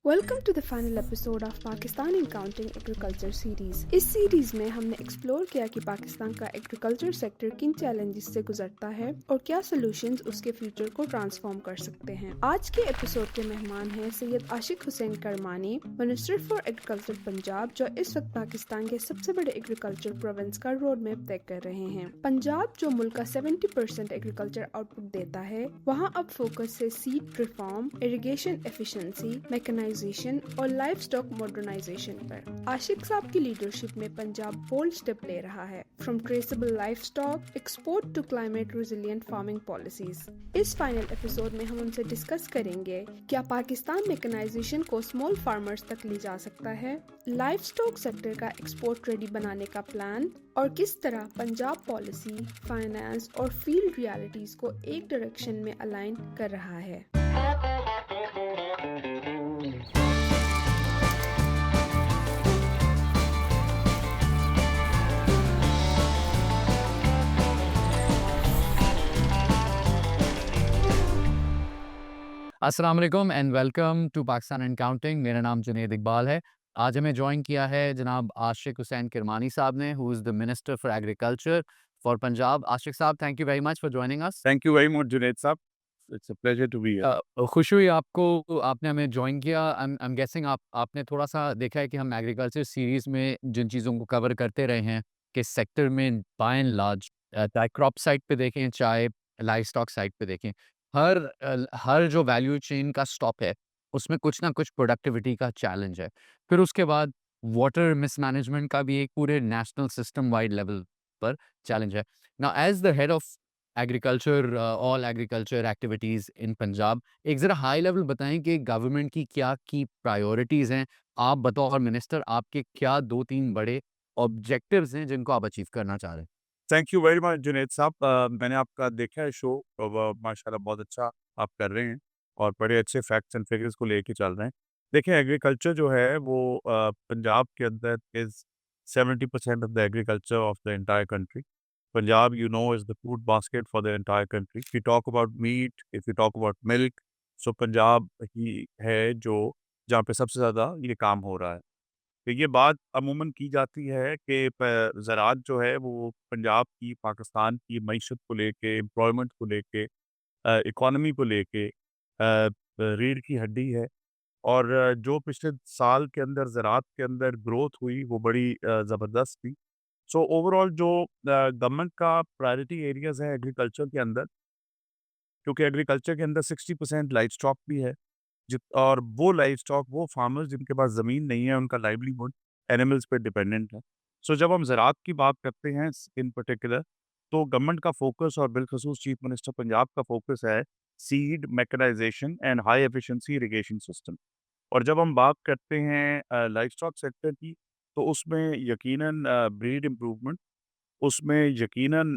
Welcome to the final episode of Pakistan encountering agriculture series. इस series में हमने explore किया कि पाकिस्तान का एग्रीकल्चर सेक्टर किन चैलेंजेस से गुजरता है और क्या सॉल्यूशंस उसके फ्यूचर को ट्रांसफॉर्म कर सकते हैं। आज के एपिसोड के मेहमान हैं सैयद आशिक Hussain करमानी, minister for agriculture Punjab, जो इस वक्त पाकिस्तान के सबसे बड़े एग्रीकल्चर प्रोविंस का रोड मैप तय कर रहे हैं। पंजाब, जो मुल्क का 70% एग्रीकल्चर आउटपुट देता है, वहाँ अब फोकस है seed reform, irrigation efficiency, mechanisation और लाइफ स्टॉक मॉडर्नाइजेशन पर। आशिक साहब की लीडरशिप में पंजाब बोल्ड स्टेप ले रहा है, from traceable livestock export to climate resilient farming policies. इस फाइनल एपिसोड में हम उनसे डिस्कस करेंगे क्या पाकिस्तान मैकेनाइजेशन को स्मॉल फार्मर्स तक ले जा सकता है, लाइफ स्टॉक सेक्टर का एक्सपोर्ट रेडी बनाने का प्लान, और किस तरह पंजाब पॉलिसी, फाइनेंस और फील्ड रियलिटीज को एक डायरेक्शन में अलाइन कर रहा है। अस्सलाम वालेकुम एंड वेलकम टू पाकिस्तान एनकाउंटिंग। मेरा नाम जुनैद इकबाल है। आज हमें ज्वाइन किया है जनाब आशिक हुसैन किरमानी साहब ने, who is the minister for agriculture for Punjab. Ashiq sahab, thank you very much for joining us. Thank you very much, Junaid साहब. It's a pleasure to be here. खुशी हुई आपको, आपने हमें ज्वाइन किया। आई एम गेसिंग आपने थोड़ा-सा देखा है कि हम एग्रीकल्चर सीरीज़ में जिन चीज़ों को कवर करते रहे हैं कि सेक्टर में बाय एंड लार्ज, चाहे क्रॉप साइड पे देखें, चाहे लाइवस्टॉक साइड पे देखें, हर जो वैल्यू चेन का स्टॉप है, उसमें कुछ ना कुछ प्रोडक्टिविटी का चैलेंज है। फिर उसके बाद वाटर मिसमैनेजमेंट का भी एक पूरे नेशनल सिस्टम वाइड लेवल पर चैलेंज है। Now as the head of agriculture, all agriculture activities in Punjab, एक ज़रा हाई लेवल बताएँ कि गवर्नमेंट की क्या की प्रायोरिटीज़ हैं? आप बतौर मिनिस्टर, आपके क्या 2-3 बड़े ऑब्जेक्टिव्स हैं जिनको आप अचीव करना चाह रहे हैं? Thank you very much Junaid साहब. मैंने आपका देखा है शो और माशाल्लाह बहुत अच्छा आप कर रहे हैं और बड़े अच्छे फैक्ट्स एंड फिगर्स को लेके चल रहे हैं. देखिए एग्रीकल्चर जो है वो पंजाब के अंदर is 70% of the agriculture of the entire country. Punjab is the food basket for the entire country. If you talk about meat, if you talk about milk, so Punjab ही है जो जहाँ पे सबसे ज़्यादा ये काम हो रहा है. तो ये बात अमूमन की जाती है कि ज़राअत जो है वो पंजाब की, पाकिस्तान की मईशत को लेके, एम्प्लॉयमेंट को लेके, इकॉनमी को लेके रीढ़ की हड्डी है. और जो पिछले साल के अंदर ज़राअत के अंदर ग्रोथ हुई वो बड़ी ज़बरदस्त थी. सो ओवरऑल जो गवर्नमेंट का प्रायोरिटी एरियाज़ है एग्रीकल्चर के अंदर, क्योंकि एग्रीकल्चर के अंदर 60% लाइव स्टॉक भी है. जित और वो लाइवस्टॉक, वो फार्मर्स जिनके पास ज़मीन नहीं है, उनका लाइवलीहुड एनिमल्स पे डिपेंडेंट है. सो जब हम ज़राअत की बात करते हैं इन पर्टिकुलर, तो गवर्नमेंट का फ़ोकस और बिलख़ुसूस चीफ मिनिस्टर पंजाब का फ़ोकस है seed, mechanisation and high efficiency irrigation system. और जब हम बात करते हैं लाइवस्टॉक सेक्टर की, तो उसमें यकीनन ब्रीड इम्प्रूवमेंट, उसमें यकीनन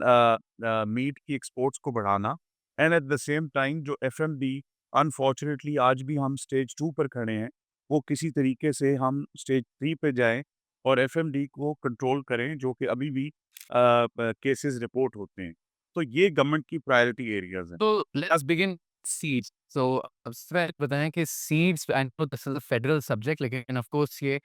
मीट की एक्सपोर्ट्स को बढ़ाना, and at the same time जो एफएमडी, अनफॉर्चुनेटली आज भी हम स्टेज 2 पर खड़े हैं, वो किसी तरीके से हम स्टेज 3 पे जाएँ और एफएमडी को कंट्रोल करें, जो कि अभी भी केसेस रिपोर्ट होते हैं. तो ये गवर्नमेंट की प्रायोरिटी एरियाज़ हैं. तो लेट्स बिगिन सीड्स। सो अब सबसे पहले बताएँ कि seeds, I know this is a federal subject, लेकिन ऑफ कोर्स ये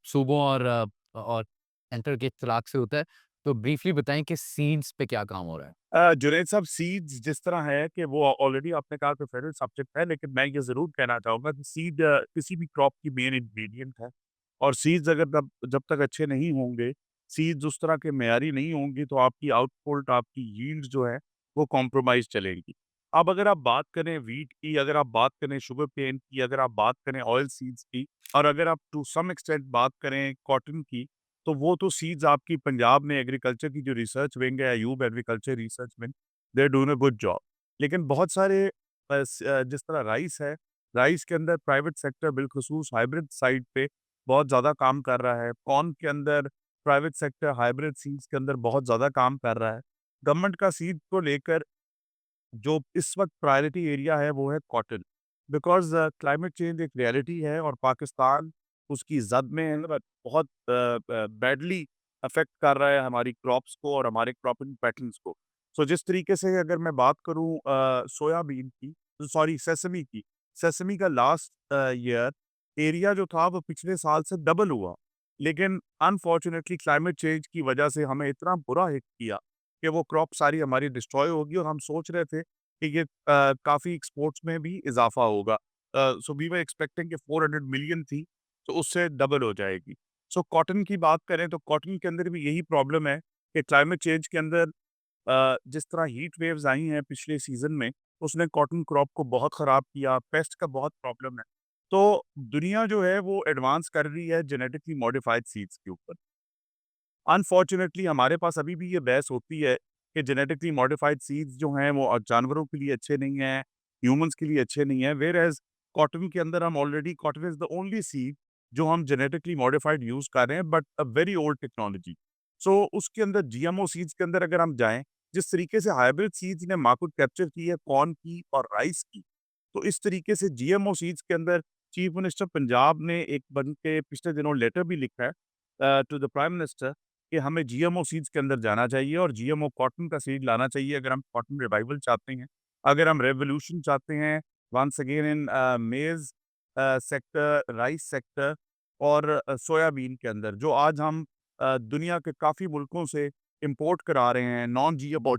सूबों और सेंटर के इत्तलाक से होता है। तो ब्रीफली बताएँ कि सीड्स पे क्या काम हो रहा है? जुनैद साहब, सीड्स जिस तरह है कि वो ऑलरेडी आपने कहा कि फेडरल सब्जेक्ट है, लेकिन मैं ये ज़रूर कहना चाहूँगा कि सीड किसी भी क्रॉप की मेन इंग्रेडिएंट है. और सीड्स अगर जब तक अच्छे नहीं होंगे, सीड्स उस तरह के मेयारी नहीं होंगी, तो आपकी आउटपुट, आपकी यील्ड जो है वो कॉम्प्रोमाइज़ चलेगी. अब अगर आप बात करें व्हीट की, अगर आप बात करें शुगर केन की, अगर आप बात करें ऑयल सीड्स की, और अगर आप टू सम एक्सटेंट बात करें कॉटन की, तो वो तो सीड्स आपकी पंजाब में एग्रीकल्चर की जो रिसर्च विंग है, Ayub agriculture research wing, they are doing a good job. लेकिन बहुत सारे जिस तरह राइस है, राइस के अंदर प्राइवेट सेक्टर बिलखुसूस हाइब्रिड साइड पे बहुत ज़्यादा काम कर रहा है. कॉर्न के अंदर प्राइवेट सेक्टर हाइब्रिड सीड्स के अंदर बहुत ज़्यादा काम कर रहा है. गवर्नमेंट का सीड को लेकर जो इस वक्त प्रायोरिटी एरिया है वो है कॉटन. बिकॉज़ क्लाइमेट चेंज एक रियलिटी है और पाकिस्तान उसकी ज़द में है, बट बहुत बैडली अफ़ेक्ट कर रहा है हमारी क्रॉप्स को और हमारे क्रॉपिंग पैटर्न्स को. सो जिस तरीके से अगर मैं बात करूँ सोयाबीन की, सॉरी सेसमी की, सेसमी का लास्ट ईयर एरिया जो था वो पिछले साल से डबल हुआ। लेकिन अनफॉर्च्यूनेटली क्लाइमेट चेंज की वजह से हमें इतना बुरा हिट किया कि वो क्रॉप सारी हमारी डिस्ट्रॉय होगी और हम सोच रहे थे कि ये काफ़ी एक्सपोर्ट्स में भी इज़ाफ़ा होगा। सो वी वर एक्सपेक्टिंग कि 400 मिलियन थी, तो उससे डबल हो जाएगी। सो कॉटन की बात करें तो कॉटन के अंदर भी यही प्रॉब्लम है कि क्लाइमेट चेंज के अंदर जिस तरह हीट वेव्स आई हैं पिछले सीज़न में, उसने कॉटन क्रॉप को बहुत ख़राब किया, पेस्ट का बहुत प्रॉब्लम है। तो दुनिया जो है वो एडवांस कर रही है जेनेटिकली मॉडिफाइड सीड्स के ऊपर। अनफॉर्च्यूनेटली हमारे पास अभी भी ये बहस होती है कि जेनेटिकली मॉडिफाइड सीड्स जो हैं वो जानवरों के लिए अच्छे नहीं हैं, ह्यूमन्स के लिए अच्छे नहीं हैं, व्हेयर एज़ कॉटन के अंदर हम already cotton is the only seed जो हम जेनेटिकली मॉडिफाइड यूज़ कर रहे हैं but a very old technology. So उसके अंदर जीएमओ सीड्स के अंदर अगर हम जाएँ, जिस तरीके से हाइब्रिड सीड्स ने मार्केट कैप्चर की है कॉर्न की और राइस की, तो इस तरीके से जीएमओ सीड्स के अंदर चीफ मिनिस्टर पंजाब ने एक बन के पिछले दिनों लेटर भी लिखा है टू द प्राइम मिनिस्टर कि हमें जीएमओ सीड्स के अंदर जाना चाहिए और जीएमओ कॉटन का सीड लाना चाहिए अगर हम कॉटन रिवाइवल चाहते हैं, अगर हम रेवोल्यूशन चाहते हैं वंस अगेन इन मेज़ सेक्टर, राइस सेक्टर और सोयाबीन के अंदर जो आज हम दुनिया के काफ़ी मुल्कों से इम्पोर्ट करा रहे हैं नॉन जीएमओ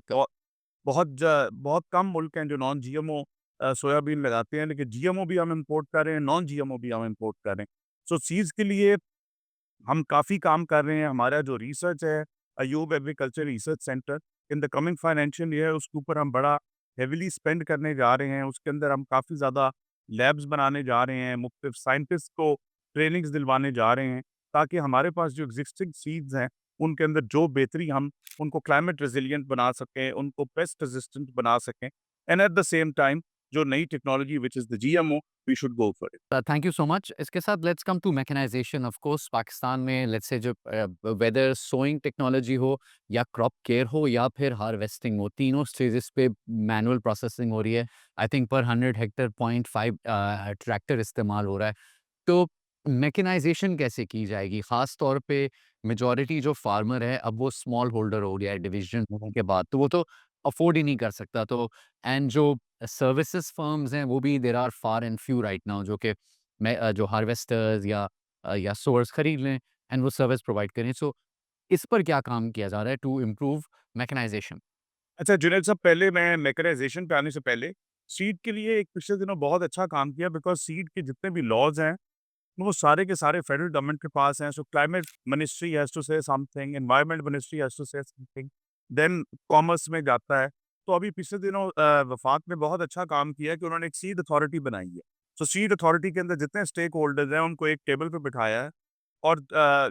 बहुत कम मुल्क हैं जो नॉन जीएमओ सोयाबीन लगाते हैं, लेकिन जीएमओ भी हम इम्पोर्ट कर रहे हैं, नॉन जीएमओ भी हम इम्पोर्ट कर रहे हैं। सो सीड्स के लिए हम काफ़ी काम कर रहे हैं, हमारा जो रिसर्च है, Ayub agriculture research centre, in the coming financial year उसके ऊपर हम बड़ा हेविली स्पेंड करने जा रहे हैं। उसके अंदर हम काफ़ी ज़्यादा लैब्स बनाने जा रहे हैं, मुख्तलिफ साइंटिस्ट को ट्रेनिंग्स दिलवाने जा रहे हैं, ताकि हमारे पास जो एग्जिस्टिंग सीड्स हैं, उनके अंदर जो बेहतरी हम उनको क्लाइमेट रेज़िलिएंट बना सकें, उनको पेस्ट रेजिस्टेंट बना सकें and at the same time जो नई technology which is the GMO, we should go for it. Thank you so much. इसके साथ let's come to mechanisation. Of course Pakistan में लेट्स से जो वेदर सोइंग टेक्नोलॉजी हो या क्रॉप केयर हो या फिर हार्वेस्टिंग हो, तीनों स्टेजेस पे मैनुअल प्रोसेसिंग हो रही है। आई थिंक पर 100 हेक्टेयर 0.5 ट्रैक्टर इस्तेमाल हो रहा है। तो मैकेनाइजेशन कैसे की जाएगी? ख़ास तौर पे मेजॉरिटी जो फार्मर है, अब वो स्मॉल होल्डर हो गया है डिवीज़न होने के बाद, तो वो तो अफ़ोर्ड ही नहीं कर सकता। तो एंड जो सर्विसेज़ फर्म्स हैं, वो भी there are far and few right now जो कि जो हार्वेस्टर्स या सोर्स खरीद लें एंड वो सर्विस प्रोवाइड करें। सो इस पर क्या काम किया जा रहा है टू इम्प्रूव मैकेनाइजेशन? अच्छा जुनैद साहब, पहले मैं मैकेनाइजेशन पे आने से पहले सीड के लिए एक पिछले दिनों बहुत अच्छा काम किया बिकॉज़ सीड के जितने भी लॉज़ हैं, वो सारे के सारे फेडरल गवर्नमेंट के पास हैं। So climate ministry has to say something, environment ministry has to say something, then commerce में जाता है। तो अभी पिछले दिनों वफाक ने बहुत अच्छा काम किया है कि उन्होंने एक सीड अथॉरिटी बनाई है। सो सीड अथॉरिटी के अंदर जितने स्टेक होल्डर्स हैं, उनको एक टेबल पे बिठाया है और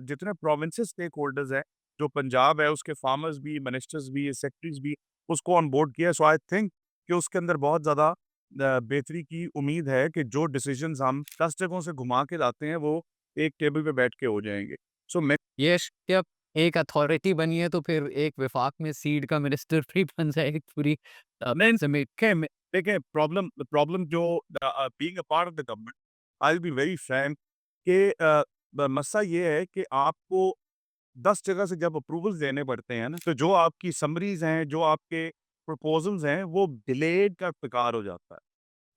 जितने प्रोविंसेस स्टेक होल्डर्स हैं, जो पंजाब है उसके फार्मर्स भी, मिनिस्टर्स भी, सेक्रेटरीज भी, उसको ऑन बोर्ड किया है। सो आई थिंक कि उसके अंदर बहुत ज़्यादा बेहतरी की उम्मीद है कि जो डिसीजंस हम 10 जगहों से घुमा के लाते हैं, वो एक टेबल पे बैठ के हो जाएँगे। सो मैं यस, जब एक अथॉरिटी बनी है तो फिर एक वफाक में सीड का मिनिस्टर भी बन जाएगी पूरी नहीं समेत। देखें प्रॉब्लम प्रॉब्लम जो being a part of the government, I will be very Frank कि मसला ये है कि आपको 10 जगह से जब अप्रूवल्स देने पड़ते हैं ना, तो जो आपकी समरीज़ हैं, जो आपके प्रपोज़ल्स हैं, वो डिलेड का शिकार हो जाता है।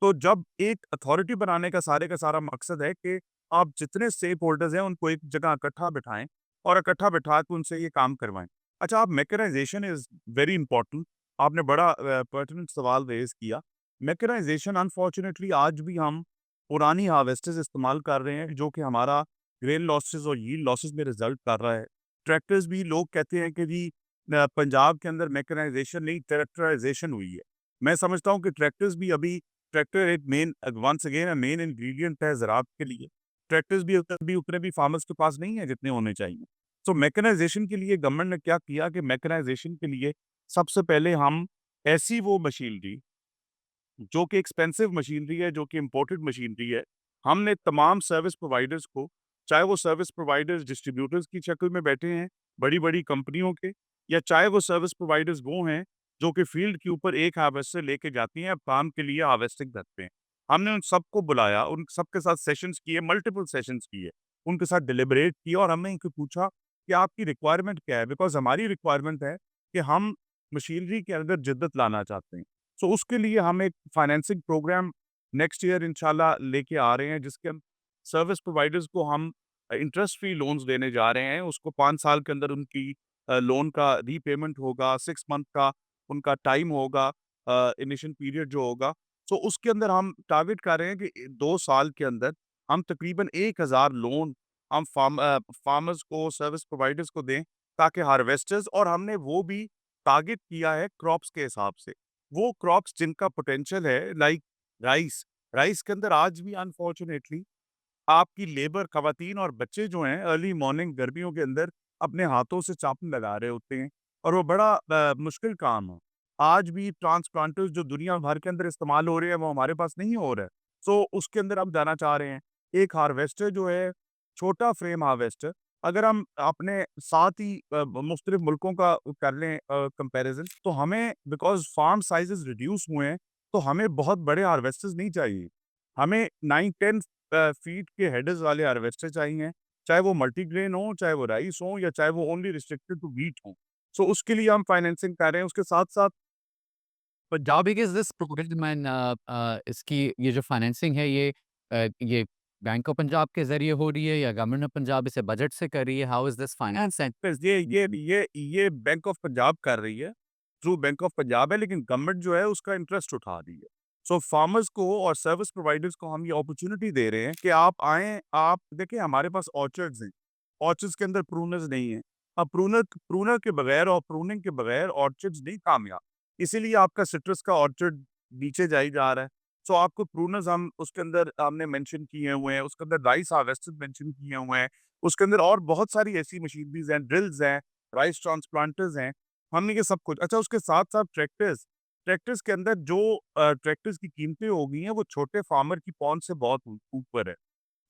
तो जब एक अथॉरिटी बनाने का सारा मकसद है कि आप जितने स्टेक होल्डर्स हैं, उनको एक जगह इकट्ठा बिठाएँ और इकट्ठा बिठा के उनसे ये काम करवाएँ। अच्छा, आप मैकेनाइज़ेशन इज़ वेरी इम्पोर्टेंट। आपने बड़ा पर्टिनेंट सवाल रेज़ किया। मैकेनाइज़ेशन अनफॉर्च्यूनेटली आज भी हम पुरानी हार्वेस्टर्स इस्तेमाल कर रहे हैं, जो कि हमारा ग्रेन लॉसेस और यील्ड लॉसेस में रिज़ल्ट कर रहा है। ट्रैक्टर्स भी लोग कहते हैं कि जी पंजाब के अंदर मैकेनाइज़ेशन नहीं, ट्रैक्टराइज़ेशन हुई है। मैं समझता हूँ कि ट्रैक्टर्स भी अभी ट्रैक्टर एक main once again a main ingredient है ज़राअत के लिए। ट्रैक्टर्स भी उतने भी फार्मर्स के पास नहीं है जितने होने चाहिए। सो मैकेनाइज़ेशन के लिए गवर्नमेंट ने क्या किया कि मैकेनाइज़ेशन के लिए सबसे पहले हम ऐसी वो मशीनरी जो कि एक्सपेंसिव मशीनरी है, जो कि इम्पोर्टेड मशीनरी है, हमने तमाम सर्विस प्रोवाइडर्स को, चाहे वो सर्विस प्रोवाइडर्स डिस्ट्रीब्यूटर्स की शक्ल में बैठे हैं, बड़ी-बड़ी कंपनियों के, या चाहे वो सर्विस प्रोवाइडर्स वो हैं, जो कि फील्ड के ऊपर एक हार्वेस्टर लेके जाती हैं, अब काम के लिए हार्वेस्टिंग करते हैं। हमने उन सबको बुलाया, उन सबके साथ सेशंस किए, मल्टीपल सेशंस किए, उनके साथ डिलिबरेट किया और हमने इनसे पूछा कि आपकी रिक्वायरमेंट क्या है? बिकॉज़ हमारी रिक्वायरमेंट है कि हम मशीनरी के अंदर जिद्दत लाना चाहते हैं। सो उसके लिए हम एक फाइनेंसिंग प्रोग्राम नेक्स्ट ईयर इंशाल्लाह लेके आ रहे हैं, जिसके हम सर्विस प्रोवाइडर्स को हम इंटरेस्ट फ्री लोन्स देने जा रहे हैं। उसको 5 साल के अंदर उनकी लोन का रीपेमेंट होगा, 6 मंथ का उनका टाइम होगा, इनिशियल पीरियड जो होगा। सो उसके अंदर हम टारगेट कर रहे हैं कि 2 साल के अंदर हम तकरीबन 1000 लोन हम फार्मर्स को, सर्विस प्रोवाइडर्स को दें, ताकि हार्वेस्टर्स, और हमने वो भी टारगेट किया है क्रॉप्स के हिसाब से। वो क्रॉप्स जिनका पोटेंशियल है, लाइक राइस। राइस के अंदर आज भी अनफॉर्चुनेटली आपकी लेबर, खवातीन और बच्चे जो हैं अर्ली मॉर्निंग गर्मियों के अंदर अपने हाथों से चापन लगा रहे होते हैं, और वो बड़ा मुश्किल काम है। आज भी ट्रांसप्लांटर्स जो दुनिया भर के अंदर इस्तेमाल हो रहे हैं, वो हमारे पास नहीं हो रहा है। सो उसके अंदर हम जाना चाह रहे हैं। एक हार्वेस्टर जो है, छोटा फ्रेम हार्वेस्टर, अगर हम अपने साथ ही मुख्तलिफ मुल्कों का कर लें कंपैरिजन, तो हमें, बिकॉज़ फार्म साइज़ेज़ रिड्यूस हुए हैं, तो हमें बहुत बड़े हार्वेस्टर्स नहीं चाहिए। हमें 9-10 फीट के हेडर्स वाले हार्वेस्टर चाहिए, चाहे वो मल्टीग्रेन हो, चाहे वो राइस हो, या चाहे वो ओनली रिस्ट्रिक्टेड टू व्हीट हो। सो उसके लिए हम फाइनेंसिंग कर रहे हैं। उसके साथ-साथ but how big is this programme and इसकी ये जो फाइनेंसिंग है ये बैंक ऑफ पंजाब के ज़रिए हो रही है या गवर्नमेंट ऑफ पंजाब इसे बजट से कर रही है? How is this finance and बस ये बैंक ऑफ पंजाब कर रही है, थ्रू बैंक ऑफ पंजाब है, लेकिन गवर्नमेंट जो है उसका इंटरेस्ट उठा रही है। सो फार्मर्स को और सर्विस प्रोवाइडर्स को हम ये अपॉर्च्युनिटी दे रहे हैं कि आप आएँ, आप देखिए हमारे पास ऑर्चर्ड्स हैं, ऑर्चर्ड्स के अंदर प्रूनर्स नहीं हैं। अब प्रूनर प्रूनर के बगैर और प्रूनिंग के बगैर ऑर्चर्ड्स नहीं कामयाब, इसीलिए आपका सिट्रस का ऑर्चर्ड नीचे जाई जा रहा है। सो आपको प्रूनर्स हम उसके अंदर हमने मेंशन किए हुए हैं, उसके अंदर राइस हार्वेस्टर मेंशन किए हुए हैं। उसके अंदर और बहुत सारी ऐसी मशीनरीज़ हैं, ड्रिल्स हैं, राइस ट्रांसप्लांटर्स हैं, हमने ये सब कुछ। अच्छा, उसके साथ-साथ ट्रैक्टर्स, ट्रैक्टर्स के अंदर जो ट्रैक्टर्स की कीमतें हो गई हैं, वो छोटे फार्मर की पहुँच से बहुत ऊपर है।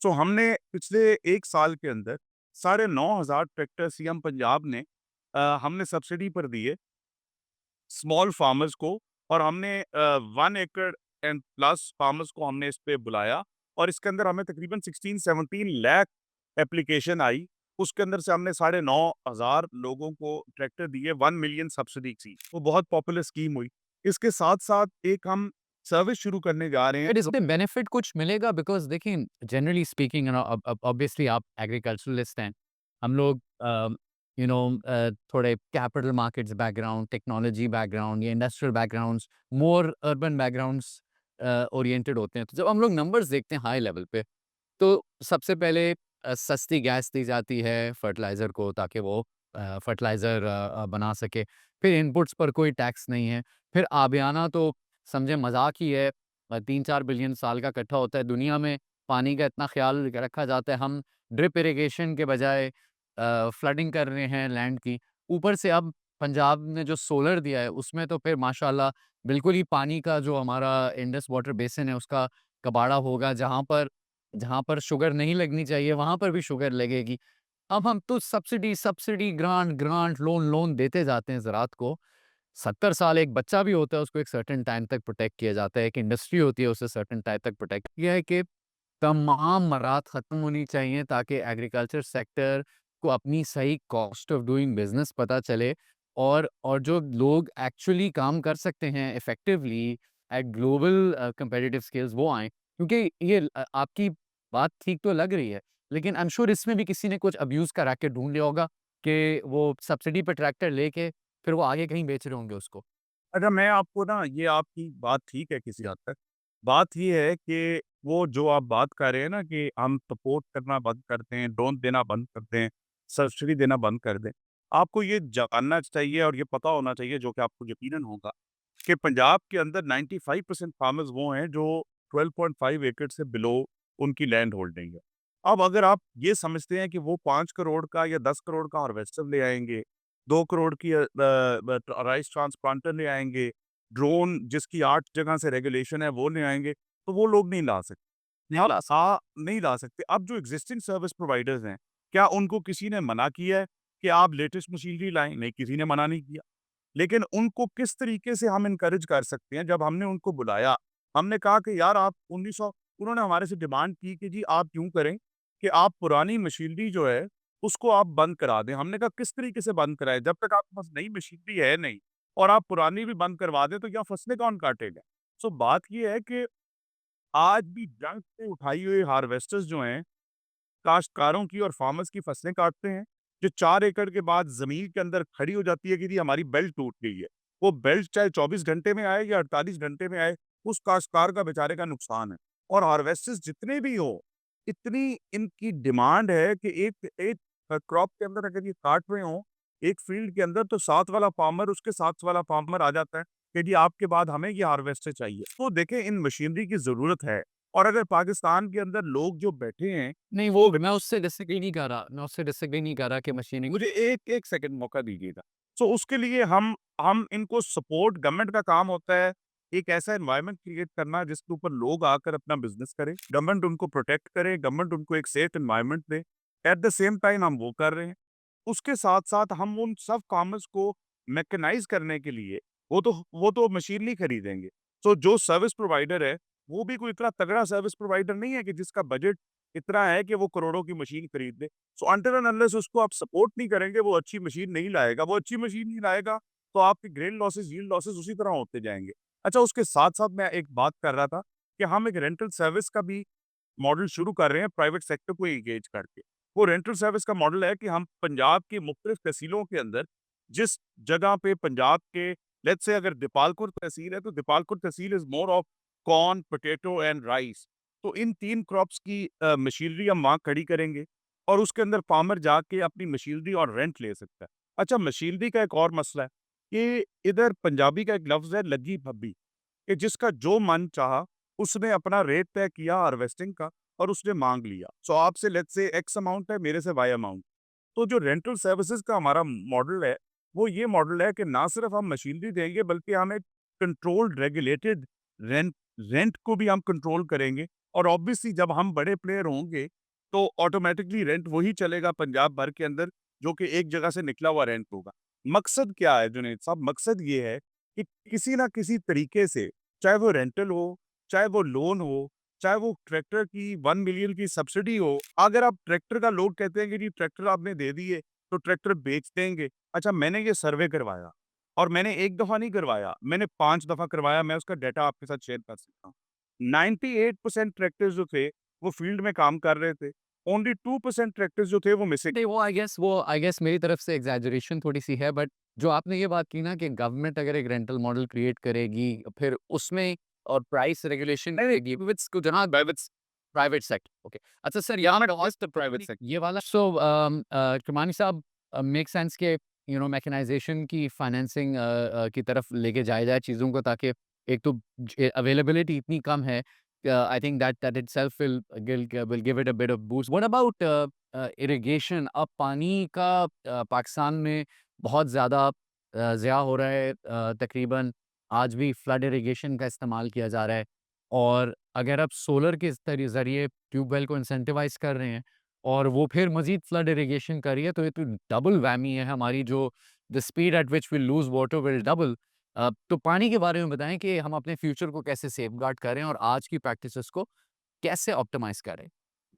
सो हमने पिछले 1 साल के अंदर साढ़े 9,000 ट्रैक्टर सीएम पंजाब ने हमने सब्सिडी पर दिए स्मॉल फार्मर्स को, और हमने 1 एकड़ एंड प्लस फार्मर्स को हमने इस पे बुलाया, और इसके अंदर हमें तकरीबन 16-17 लाख एप्लीकेशन आई। उसके अंदर से हमने साढ़े 9,000 लोगों को ट्रैक्टर दिए, 1 मिलियन सब्सिडी थी। वो बहुत पॉपुलर स्कीम हुई। इसके साथ-साथ एक हम सर्विस शुरू करने जा रहे हैं बट जो इसमें बेनिफिट कुछ मिलेगा? बिकॉज़ देखिए जनरली स्पीकिंग अब ऑब्वियसली आप एग्रीकल्चरलिस्ट हैं। हम लोग थोड़े capital markets background, technology background या इंडस्ट्रियल बैकग्राउंड्स, मोर अर्बन बैकग्राउंड्स ओरिएंटेड होते हैं। तो जब हम लोग नंबर्स देखते हैं हाई लेवल पे, तो सबसे पहले सस्ती गैस दी जाती है फर्टिलाइज़र को ताकि वो फर्टिलाइज़र बना सके। फिर इनपुट्स पर कोई टैक्स नहीं है। फिर आबियाना तो समझे मज़ाक ही है। 3-4 बिलियन साल का इकट्ठा होता है। दुनिया में पानी का इतना ख़्याल रखा जाता है। हम ड्रिप इरिगेशन के बजाय फ्लडिंग कर रहे हैं लैंड की। ऊपर से अब पंजाब ने जो सोलर दिया है, उसमें तो फिर माशाल्लाह बिल्कुल ही पानी का जो हमारा इंडस वाटर बेसिन है, उसका कबाड़ा होगा। जहाँ पर शुगर नहीं लगनी चाहिए, वहाँ पर भी शुगर लगेगी। अब हम तो subsidy, subsidy, grant, grant, loan, loan देते जाते हैं ज़राअत को। 70 साल एक बच्चा भी होता है, उसको एक सर्टेन टाइम तक प्रोटेक्ट किया जाता है। एक इंडस्ट्री होती है, उसे सर्टेन टाइम तक प्रोटेक्ट किया है कि तमाम मराहत ख़त्म होनी चाहिए ताकि एग्रीकल्चर सेक्टर को अपनी सही कॉस्ट ऑफ डूइंग बिज़नेस पता चले, और जो लोग एक्चुअली काम कर सकते हैं effectively eight global competitive scales वो आएँ। क्योंकि आपकी बात ठीक तो लग रही है, लेकिन आई एम श्योर इसमें भी किसी ने कुछ अब्यूज़ का रैकेट ढूँढ लिया होगा कि वो सब्सिडी पे ट्रैक्टर लेके फिर वो आगे कहीं बेच रहे होंगे उसको। अच्छा, मैं आपको ना, ये आपकी बात ठीक है किसी हद तक। बात ये है कि वो जो आप बात कर रहे हैं ना कि हम सपोर्ट करना बंद कर दें, लोन देना बंद कर दें, सब्सिडी देना बंद कर दें। आपको ये जानना चाहिए और ये पता होना चाहिए, जो कि आपको यकीनन होगा, कि पंजाब के अंदर 95% फार्मर्स वो हैं जो 12.5 एकड़ से बिलो उनकी लैंड होल्डिंग है। अब अगर आप ये समझते हैं कि वो 5 करोड़ का या 10 करोड़ का हार्वेस्टर ले आएँगे, 2 करोड़ की राइस ट्रांसप्लांटर ले आएँगे, ड्रोन जिसकी 8 जगह से रेगुलेशन है वो ले आएँगे, तो वो लोग नहीं ला सकते। नहीं ला सकते। अब जो एक्जिस्टिंग सर्विस प्रोवाइडर्स हैं, क्या उनको किसी ने मना किया है कि आप लेटेस्ट मशीनरी लाएँ? नहीं, किसी ने मना नहीं किया। लेकिन उनको किस तरीके से हम एनकरेज कर सकते हैं, जब हमने उनको बुलाया, हमने कहा कि यार आप 1900, उन्होंने हमारे से डिमांड की कि जी आप यूँ करें कि आप पुरानी मशीनरी जो है, उसको आप बंद करा दें। हमने कहा किस तरीके से बंद कराएँ? जब तक आपके पास नई मशीनरी है नहीं, और आप पुरानी भी बंद करवा दें, तो यहाँ फसलें कौन काटेगा? सो बात ये है कि आज भी जंग से उठाई हुई हार्वेस्टर्स जो हैं, काश्तकारों की और फार्मर्स की फसलें काटते हैं, जो 4 एकड़ के बाद ज़मीन के अंदर खड़ी हो जाती है कि जी हमारी बेल्ट टूट गई है। वो बेल्ट चाहे 24 घंटे में आए या 48 घंटे में आए, उस काश्तकार का बेचारे का नुकसान है। और हार्वेस्टर्स जितने भी हों, इतनी इनकी डिमांड है कि एक एक क्रॉप के अंदर अगर ये काट रहे हों, एक फील्ड के अंदर तो साथ वाला फार्मर उसके साथ वाला फार्मर आ जाता है कि जी आपके बाद हमें ये हार्वेस्टर चाहिए। तो देखें इन मशीनरी की ज़रूरत है और अगर पाकिस्तान के अंदर लोग जो बैठे हैं नहीं, वो मैं उससे डिसएग्री नहीं कर रहा, मैं उससे डिसएग्री नहीं कर रहा कि मशीनिंग मुझे एक सेकंड मौका दीजिएगा। सो उसके लिए हम इनको सपोर्ट गवर्नमेंट का काम होता है, एक ऐसा एनवायरनमेंट क्रिएट करना जिसके ऊपर लोग आकर अपना बिज़नेस करें, गवर्नमेंट उनको प्रोटेक्ट करे, गवर्नमेंट उनको एक safe environment they. Eight the same time हम वो कर रहे हैं। उसके साथ-साथ हम उन सब फार्मर्स को मैकेनाइज़ करने के लिए वो तो मशीनरी खरीदेंगे। सो जो सर्विस प्रोवाइडर है, वो भी कोई इतना तगड़ा सर्विस प्रोवाइडर नहीं है कि जिसका बजट इतना है कि वो करोड़ों की मशीन खरीद ले। सो अनटिल एंड अनलेस उसको आप सपोर्ट नहीं करेंगे, वो अच्छी मशीन नहीं लाएगा। वो अच्छी मशीन नहीं लाएगा, तो आपके ग्रेन लॉसेस, यील्ड लॉसेस उसी तरह होते जाएँगे। अच्छा, उसके साथ-साथ मैं एक बात कर रहा था कि हम एक रेंटल सर्विस का भी मॉडल शुरू कर रहे हैं प्राइवेट सेक्टर को एंगेज करके। वो रेंटल सर्विस का मॉडल है कि हम पंजाब की मुख्तलिफ तहसीलों के अंदर जिस जगह पे पंजाब के लेट्स से अगर दीपालपुर तहसील है, तो Depalpur tehsil is more of corn, potato and rice. तो इन 3 क्रॉप्स की मशीनरी हम वहाँ खड़ी करेंगे और उसके अंदर फार्मर जाके अपनी मशीनरी और रेंट ले सकता है। अच्छा, मशीनरी का एक और मसला है कि इधर पंजाबी का एक लफ्ज़ है लग्गी-भब्बी। कि जिसका जो मन चाहा, उसने अपना रेट तय किया हार्वेस्टिंग का और उसने माँग लिया। सो आपसे लेट्स से एक्स अमाउंट है, मेरे से वाई अमाउंट। तो जो रेंटल सर्विसेज़ का हमारा मॉडल है, वो ये मॉडल है कि ना सिर्फ़ हम मशीनरी देंगे बल्कि हम एक कंट्रोल्ड रेगुलेटेड रेंट रेंट को भी हम कंट्रोल करेंगे और ऑब्वियसली जब हम बड़े प्लेयर होंगे, तो ऑटोमैटिकली रेंट वही चलेगा पंजाब भर के अंदर, जो कि एक जगह से निकला हुआ रेंट होगा। मकसद क्या है जुनैद साहब? मकसद ये है कि किसी न किसी तरीके से, चाहे वो रेंटल हो, चाहे वो लोन हो, चाहे वो ट्रैक्टर की 1 मिलियन की सब्सिडी हो, अगर आप ट्रैक्टर का लोग कहते हैं कि जी ट्रैक्टर आपने दे दिए, तो ट्रैक्टर बेच देंगे। अच्छा, मैंने ये सर्वे करवाया और मैंने 1 दफ़ा नहीं करवाया, मैंने 5 दफ़ा करवाया, मैं उसका डाटा आपके साथ शेयर कर सकता हूँ। 98% ट्रैक्टर्स जो थे, वो फील्ड में काम कर रहे थे। ओनली 2% ट्रैक्टर्स जो थे वो मिसिंग। नहीं, वो आई गेस मेरी तरफ से एग्ज़ैजरेशन थोड़ी-सी है, बट जो आपने ये बात की ना कि गवर्नमेंट अगर एक रेंटल मॉडल क्रिएट करेगी, फिर उसमें और प्राइस रेगुलेशन करेगी विथ प्राइवेट सेक्टर, ओके। अच्छा सर, यहाँ पे ऑल द प्राइवेट सेक्टर ये वाला किरमानी साहब, मेक सेंस के मैकेनाइज़ेशन की फाइनेंसिंग की तरफ लेके जाया जाए चीज़ों को, ताकि एक तो अवेलेबिलिटी इतनी कम है, I think that itself will give it a bit of boost. What about irrigation? अब पानी का पाकिस्तान में बहुत ज़्यादा ज़िया हो रहा है, तकरीबन आज भी फ्लड इरिगेशन का इस्तेमाल किया जा रहा है, और अगर आप सोलर के ज़रिए ट्यूबवेल को इंसेंटिवाइज़ कर रहे हैं और वो फिर मज़ीद फ्लड इरिगेशन कर रही है, तो ये तो डबल व्hammy है हमारी, जो the speed at which we lose water will double. तो पानी के बारे में बताएँ कि हम अपने फ्यूचर को कैसे सेफगार्ड करें और आज की प्रैक्टिसेस को कैसे ऑप्टिमाइज़ करें?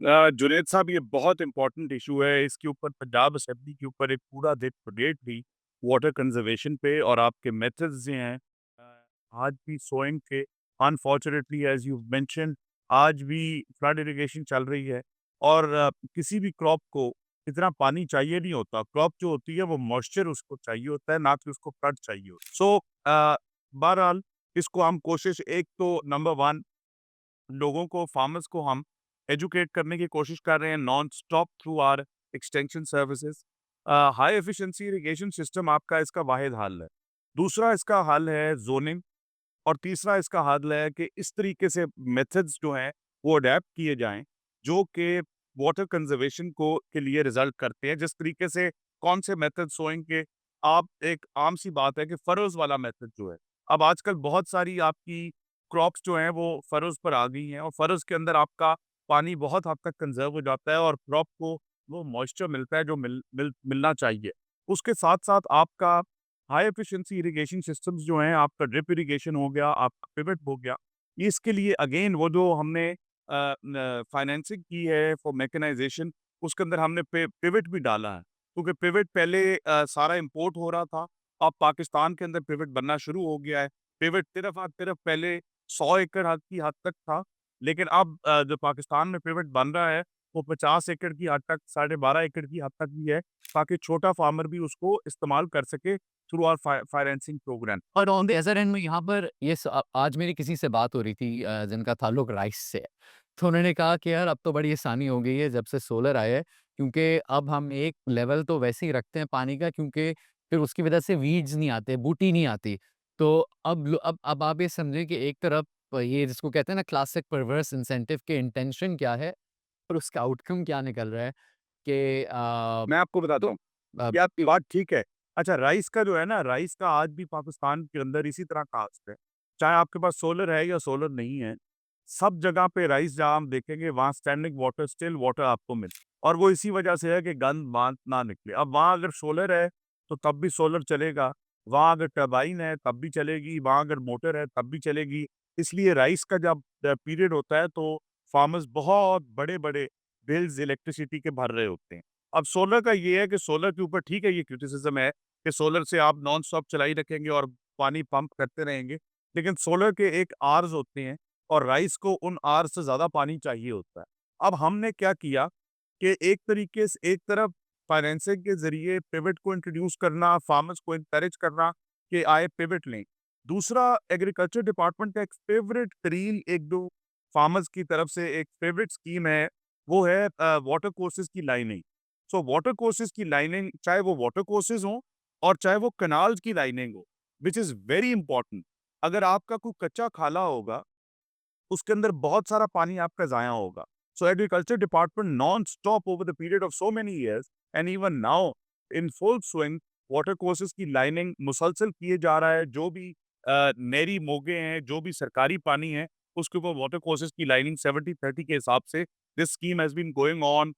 जुनैद साहब, ये बहुत इम्पोर्टेंट इशू है। इसके ऊपर पंजाब असेंबली के ऊपर एक पूरा डिबेट थी वाटर कंजर्वेशन पे और आपके मेथड्स जो हैं आज भी सोइंग के अनफॉर्चुनेटली एज़ यू मेंशन्ड आज भी फ्लड इरिगेशन चल रही है और किसी भी क्रॉप को इतना पानी चाहिए नहीं होता। क्रॉप जो होती है वो मॉइस्चर उसको चाहिए होता है, ना कि उसको फ्लड चाहिए होता है। सो बहरहाल इसको हम कोशिश एक तो नंबर 1 लोगों को, फार्मर्स को हम एजुकेट करने की कोशिश कर रहे हैं non stop through our extension services. High efficiency irrigation system आपका इसका वाहिद हल है। दूसरा इसका हल है जोनिंग और तीसरा इसका हल है कि इस तरीके से मेथड्स जो हैं वो अडेप्ट किए जाएं जो कि वाटर कंजर्वेशन को के लिए रिजल्ट करते हैं। जिस तरीके से कौन से मेथड सोइंग के, आप एक आम सी बात है कि फरोज वाला मेथड जो है, अब आजकल बहुत सारी आपकी क्रॉप्स जो हैं वो फरोज पर आ गई हैं और फरोज के अंदर आपका पानी बहुत हद तक कंजर्व हो जाता है और क्रॉप को वो मॉइस्चर मिलता है जो मिलना चाहिए। उसके साथ-साथ आपका हाई एफिशिएंसी इरिगेशन सिस्टम्स जो हैं, आपका ड्रिप इरिगेशन हो गया, आपका पिवट हो गया। इसके लिए अगेन वो जो हमने फाइनेंसिंग की है फॉर मैकेनाइजेशन, उसके अंदर हमने पिवट भी डाला है। क्योंकि पिवट पहले सारा इंपोर्ट हो रहा था, अब पाकिस्तान के अंदर पिवट बनना शुरू हो गया है। पिवट सिर्फ पहले 100 एकड़ हद तक था, लेकिन अब जो पाकिस्तान में पिवट बन रहा है, वो 50 एकड़ की हद तक, 12.5 एकड़ की हद तक भी है, ताकि छोटा फार्मर भी उसको इस्तेमाल कर सके थ्रू आवर फाइनेंसिंग प्रोग्राम। और ऑन द अदर एंड में यहाँ पर आज मेरी किसी से बात हो रही थी जिनका ताल्लुक राइस से है। तो उन्होंने कहा कि यार अब तो बड़ी आसानी हो गई है जब से सोलर आया है, क्योंकि अब हम एक लेवल तो वैसे ही रखते हैं पानी का, क्योंकि फिर उसकी वजह से वीड्स नहीं आते, बूटी नहीं आती। तो अब आप ये समझें कि एक तरफ ये जिसको कहते हैं ना क्लासिक परवर्स इंसेंटिव के इंटेंशन क्या है और उसका आउटकम क्या निकल रहा है कि मैं आपको बताता तो हूँ, अ, ये आपकी बात ठीक है। अच्छा, राइस का जो है ना, राइस का आज भी पाकिस्तान के अंदर इसी तरह कास्ट है। चाहे आपके पास सोलर है या सोलर नहीं है, सब जगह पे राइस जहाँ हम देखेंगे वहाँ स्टैंडिंग वाटर, स्टिल वाटर आपको मिले, और वो इसी वजह से है कि गंद बांध ना निकले। अब वहाँ अगर सोलर है, तो तब भी सोलर चलेगा, वहाँ अगर टरबाइन है तब भी चलेगी, वहाँ अगर मोटर है तब भी चलेगी। इसलिए राइस का जब पीरियड होता है तो फार्मर्स बहुत बड़े-बड़े बिल्स इलेक्ट्रिसिटी के भर रहे होते हैं। अब सोलर का ये है कि सोलर के ऊपर ठीक है, ये क्रिटिसिज्म है कि सोलर से आप नॉन स्टॉप चला ही रखेंगे और पानी पंप करते रहेंगे। लेकिन सोलर के एक आवर्स होते हैं और राइस को उन आवर्स से ज़्यादा पानी चाहिए होता है। अब हमने क्या किया कि एक तरीके से एक तरफ फाइनेंसिंग के ज़रिए पिवट को इंट्रोड्यूस करना, फार्मर्स को एनकरेज करना कि आए पिवट लें। दूसरा, एग्रीकल्चर डिपार्टमेंट का एक फ़ेवरेट तरीन 1-2 फार्मर्स की तरफ से एक फ़ेवरेट स्कीम है, वो है वाटर कोर्सेज़ की लाइनिंग। सो वाटर कोर्सेज़ की लाइनिंग, चाहे वो वाटर कोर्सेज़ हों और चाहे वो कैनाल्स की लाइनिंग हो, व्हिच इज़ वेरी इंपॉर्टेंट। अगर आपका कोई कच्चा खाला होगा, उसके अंदर बहुत सारा पानी आपका ज़ाया होगा। सो agriculture department non stop over the period of so many years and even now in full swing, water courses की लाइनिंग मुसलसल किए जा रहा है। जो भी नहरी मोगे हैं, जो भी सरकारी पानी है, उसके ऊपर वाटर कोर्सेज़ की लाइनिंग 70-30 के हिसाब से this scheme has been going on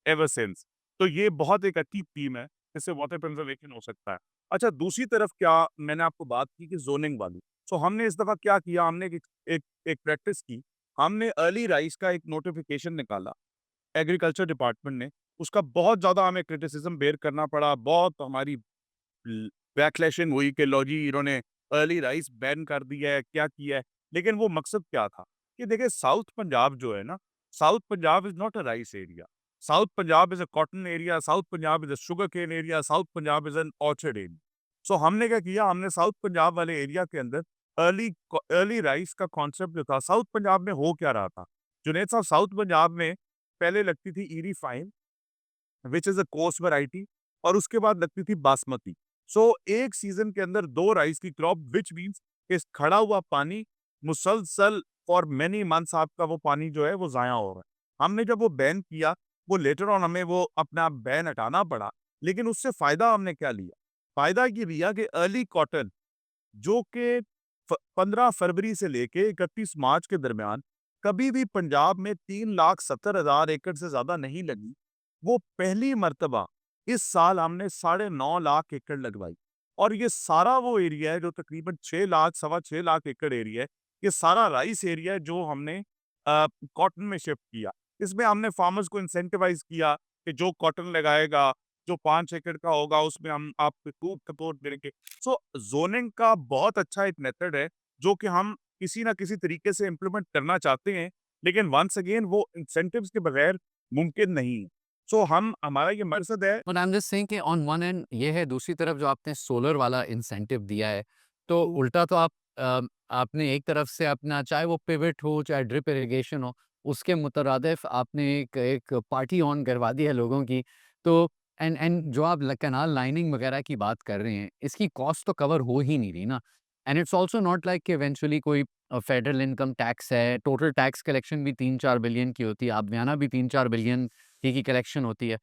ever since. तो ये बहुत एक अच्छी स्कीम है, इससे वाटर कंज़र्वेशन हो सकता है। अच्छा, दूसरी तरफ क्या मैंने आपको बात की कि ज़ोनिंग वाली। सो हमने इस दफ़ा क्या किया, हमने एक एक प्रैक्टिस की। हमने अर्ली राइज़ का एक नोटिफ़िकेशन निकाला, एग्रीकल्चर डिपार्टमेंट ने। उसका बहुत ज़्यादा हमें क्रिटिसिज़्म बेयर करना पड़ा, बहुत हमारी ल बैकलैशिंग हुई कि लो जी, इन्होंने अर्ली राइस बैन कर दिया है, क्या किया है। लेकिन वो मकसद क्या था? कि देखिए, साउथ पंजाब जो है ना, south Punjab is not a rice area. South Punjab is a cotton area, south Punjab is a sugarcane area, south Punjab is an orchard area. So हमने क्या किया, हमने साउथ पंजाब वाले एरिया के अंदर अर्ली राइस का कॉन्सेप्ट जो था, साउथ पंजाब में हो क्या रहा था? जुनैद साहब, साउथ पंजाब में पहले लगती थी eerie fine, which is a course variety, और उसके बाद लगती थी बासमती। सो एक सीज़न के अंदर 2 राइस की क्रॉप, व्हिच मीन्स इस खड़ा हुआ पानी मुसलसल फॉर मेनी मंथ्स आपका वो पानी जो है वो ज़ाया हो रहा है। हमने जब वो बैन किया, वो लेटर ऑन हमें वो अपना बैन हटाना पड़ा, लेकिन उससे फ़ायदा हमने क्या लिया? फ़ायदा ये लिया कि अर्ली कॉटन, जो कि 15 फरवरी से लेके 31 मार्च के दरमियान कभी भी पंजाब में 3,70,000 एकड़ से ज़्यादा नहीं लगी। वो पहली मर्तबा इस साल हमने 9.5 लाख एकड़ लगवाई, और ये सारा वो एरिया है जो तकरीबन 6 लाख, सवा 6 लाख एकड़ एरिया है। ये सारा राइस एरिया है जो हमने कॉटन में शिफ्ट किया। इसमें हमने फार्मर्स को इंसेंटिवाइज़ किया कि जो कॉटन लगाएगा, जो 5 एकड़ का होगा, उसमें हम आपको खूब सपोर्ट देंगे। सो ज़ोनिंग का बहुत अच्छा एक मेथड है, जो कि हम किसी न किसी तरीके से इम्प्लीमेंट करना चाहते हैं, लेकिन वन्स अगेन वो इंसेंटिव्स के बगैर मुमकिन नहीं है। सो हम हमारा ये मकसद है। But I am just saying कि ऑन वन एंड ये है, दूसरी तरफ जो आपने सोलर वाला इंसेंटिव दिया है, तो उल्टा तो आपने एक तरफ से अपना, चाहे वो पिवट हो, चाहे ड्रिप इरिगेशन हो, उसके मुतरादिफ आपने एक एक पार्टी ऑन करवा दी है लोगों की। तो एंड जो आप कैनाल लाइनिंग वगैरह की बात कर रहे हैं, इसकी कॉस्ट तो कवर हो ही नहीं रही ना। And it's also not like कि इवेंचुअली कोई फेडरल इनकम टैक्स है, टोटल टैक्स कलेक्शन भी 3-4 बिलियन की होती है, आबियाना भी 3-4 बिलियन की कलेक्शन होती है।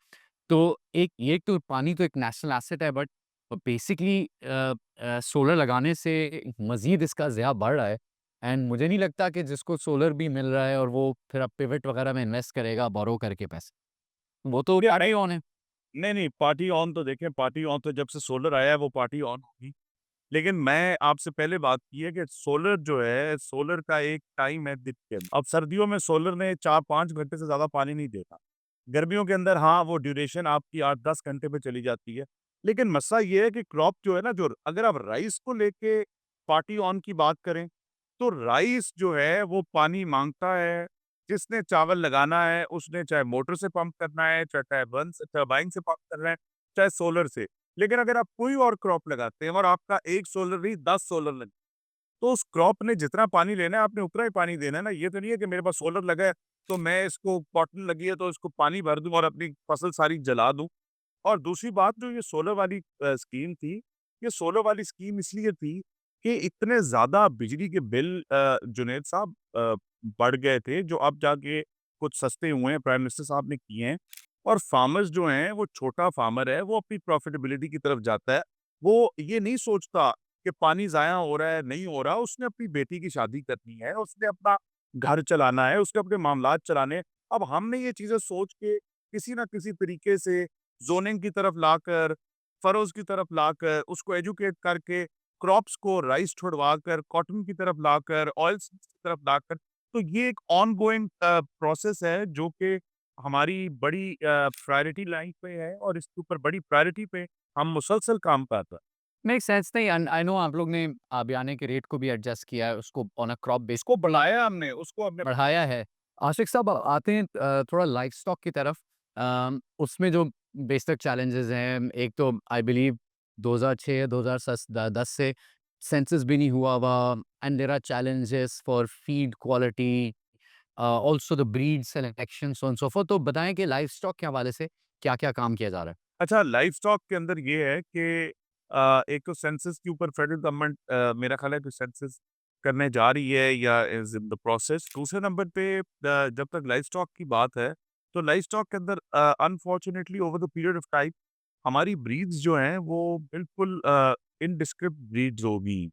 तो एक तो पानी तो एक नेशनल एसेट है, बट बेसिकली सोलर लगाने से मज़ीद इसका ज़िया बढ़ रहा है। एंड मुझे नहीं लगता कि जिसको सोलर भी मिल रहा है और वो फिर अब पिवट वगैरह में इन्वेस्ट करेगा बोरो करके पैसे, वो तो ये खड़े ही ऑन है। नहीं, नहीं, पार्टी ऑन तो देखें, पार्टी ऑन तो जब से सोलर आया है वो पार्टी ऑन होगी। लेकिन मैं आपसे पहले बात की है कि सोलर जो है, सोलर का एक टाइम है दिन के। अब सर्दियों में सोलर ने 4-5 घंटे से ज़्यादा पानी नहीं देता। गर्मियों के अंदर हाँ, वो ड्यूरेशन आपकी 8-10 घंटे पे चली जाती है। लेकिन मसला ये है कि क्रॉप जो है ना, जो अगर आप राइस को लेके पार्टी ऑन की बात करें, तो राइस जो है वो पानी माँगता है, जिसने चावल लगाना है उसने चाहे मोटर से पंप करना है, चाहे टरबाइन से पंप करना है, चाहे सोलर से। लेकिन अगर आप कोई और क्रॉप लगाते हैं और आपका 1 सोलर नहीं 10 सोलर लगे, तो उस क्रॉप ने जितना पानी लेना है आपने उतना ही पानी देना है ना। ये तो नहीं है कि मेरे पास सोलर लगा है, तो मैं इसको कॉटन लगी है तो इसको पानी भर दूँ और अपनी फसल सारी जला दूँ। और दूसरी बात जो ये सोलर वाली स्कीम थी, ये सोलर वाली स्कीम इसलिए थी कि इतने ज़्यादा बिजली के बिल जुनैद साहब बढ़ गए थे, जो अब जाके कुछ सस्ते हुए हैं, प्राइम मिनिस्टर साहब ने किए हैं। और फार्मर्स जो हैं, वो छोटा फार्मर है, वो अपनी प्रॉफिटेबिलिटी की तरफ जाता है। वो ये नहीं सोचता कि पानी ज़ाया हो रहा है, नहीं हो रहा, उसने अपनी बेटी की शादी करनी है, उसने अपना घर चलाना है, उसके अपने मामलात चलाने हैं। अब हमने ये चीज़ें सोच के किसी न किसी तरीके से ज़ोनिंग की तरफ लाकर, फरोज़ की तरफ लाकर, उसको एजुकेट करके, क्रॉप्स को राइस छुड़वाकर, कॉटन की तरफ लाकर, ऑयल्स की तरफ लाकर, तो ये एक ऑनगोइंग प्रोसेस है जो कि हमारी बड़ी प्रायोरिटी लाइन पे है और इसके ऊपर बड़ी प्रायोरिटी पे हम मुसलसल काम कर रहे हैं। मेक सेंस नहीं एंड आई नो आप लोग ने आबियाने के रेट को भी एडजस्ट किया है, उसको ऑन अ क्रॉप बेस उसको बढ़ाया हमने, उसको हमने बढ़ाया है। आशिक साहब आते हैं थोड़ा लाइवस्टॉक की तरफ। उसमें जो बेसिक चैलेंजेज़ हैं, एक तो आई बिलीव 2006 या 2010 से सेंसस भी नहीं हुआ and there are challenges for feed quality, also the breed selection so and so for. तो बताएँ कि लाइवस्टॉक के हवाले से क्या-क्या काम किया जा रहा है? अच्छा, लाइवस्टॉक के अंदर ये है कि एक तो सेंसस के ऊपर फेडरल गवर्नमेंट मेरा ख्याल है कि सेंसस करने जा रही है या इज़ इन द प्रोसेस। दूसरे नंबर पे जब तक लाइवस्टॉक की बात है, तो लाइवस्टॉक के अंदर unfortunately over the period of time हमारी ब्रीड्स जो हैं वो बिल्कुल इनडिस्क्रिप्ट ब्रीड्स हो गई।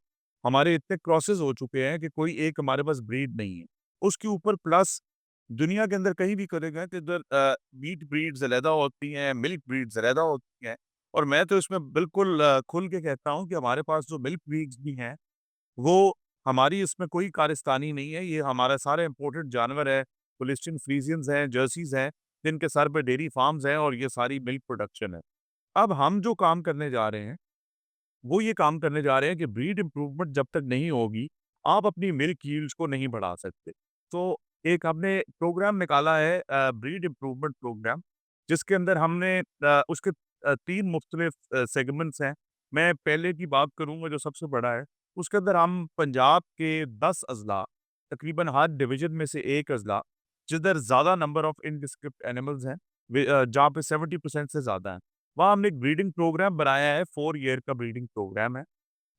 हमारे इतने क्रॉसेस हो चुके हैं कि कोई एक हमारे पास ब्रीड नहीं है। उसके ऊपर प्लस दुनिया के अंदर कहीं भी करेगा कि इधर मीट ब्रीड्स अलहदा होती हैं, मिल्क ब्रीड्स अलहदा होती हैं और मैं तो इसमें बिल्कुल खुल के कहता हूँ कि हमारे पास जो मिल्क ब्रीड्स भी हैं, वो हमारी इसमें कोई कारस्तानी नहीं है। ये हमारा सारे इम्पोर्टेड जानवर है, होल्स्टीन फ्रीजियंस हैं, जर्सीज़ हैं, जिनके सर पे डेयरी फार्म्स हैं और ये सारी मिल्क प्रोडक्शन है। अब हम जो काम करने जा रहे हैं, वो ये काम करने जा रहे हैं कि ब्रीड इम्प्रूवमेंट जब तक नहीं होगी, आप अपनी मिल्क यील्ड्स को नहीं बढ़ा सकते। तो एक हमने प्रोग्राम निकाला है ब्रीड इम्प्रूवमेंट प्रोग्राम, जिसके अंदर हमने उसके 3 मुख्तलिफ सेगमेंट्स हैं। मैं पहले की बात करूँगा जो सबसे बड़ा है, उसके अंदर हम पंजाब के 10 अज़ला, तकरीबन हर डिवीज़न में से 1 अज़ला, जिधर ज़्यादा नंबर ऑफ इनडिस्क्रिप्ट एनिमल्स हैं, जहाँ पे 70% से ज़्यादा हैं। वहाँ हमने एक ब्रीडिंग प्रोग्राम बनाया है, 4 ईयर का ब्रीडिंग प्रोग्राम है,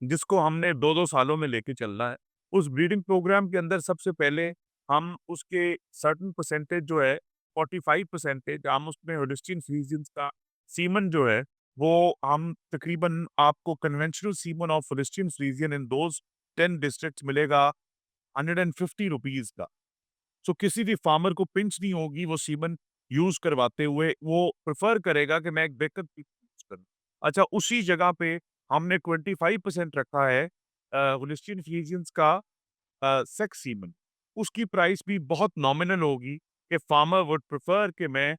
जिसको हमने 2-2 सालों में लेके चलना है। उस ब्रीडिंग प्रोग्राम के अंदर सबसे पहले हम उसके सर्टेन परसेंटेज जो है, 45 परसेंटेज हम उसमें होल्स्टीन फ्रीजियंस का सीमन जो है, वो हम तकरीबन आपको conventional semen of Holstein Friesian in those 10 districts मिलेगा ₹150 का। सो किसी भी फार्मर को पिंच नहीं होगी वो सीमन यूज़ करवाते हुए, वो प्रेफ़र करेगा कि मैं एक बेहतर चीज़ यूज़ करूँ। अच्छा, उसी जगह पे हमने 25% रखा है होल्स्टीन फ्रीजियंस का सेक्स सीमन। उसकी प्राइस भी बहुत नॉमिनल होगी कि फार्मर वुड प्रेफ़र कि मैं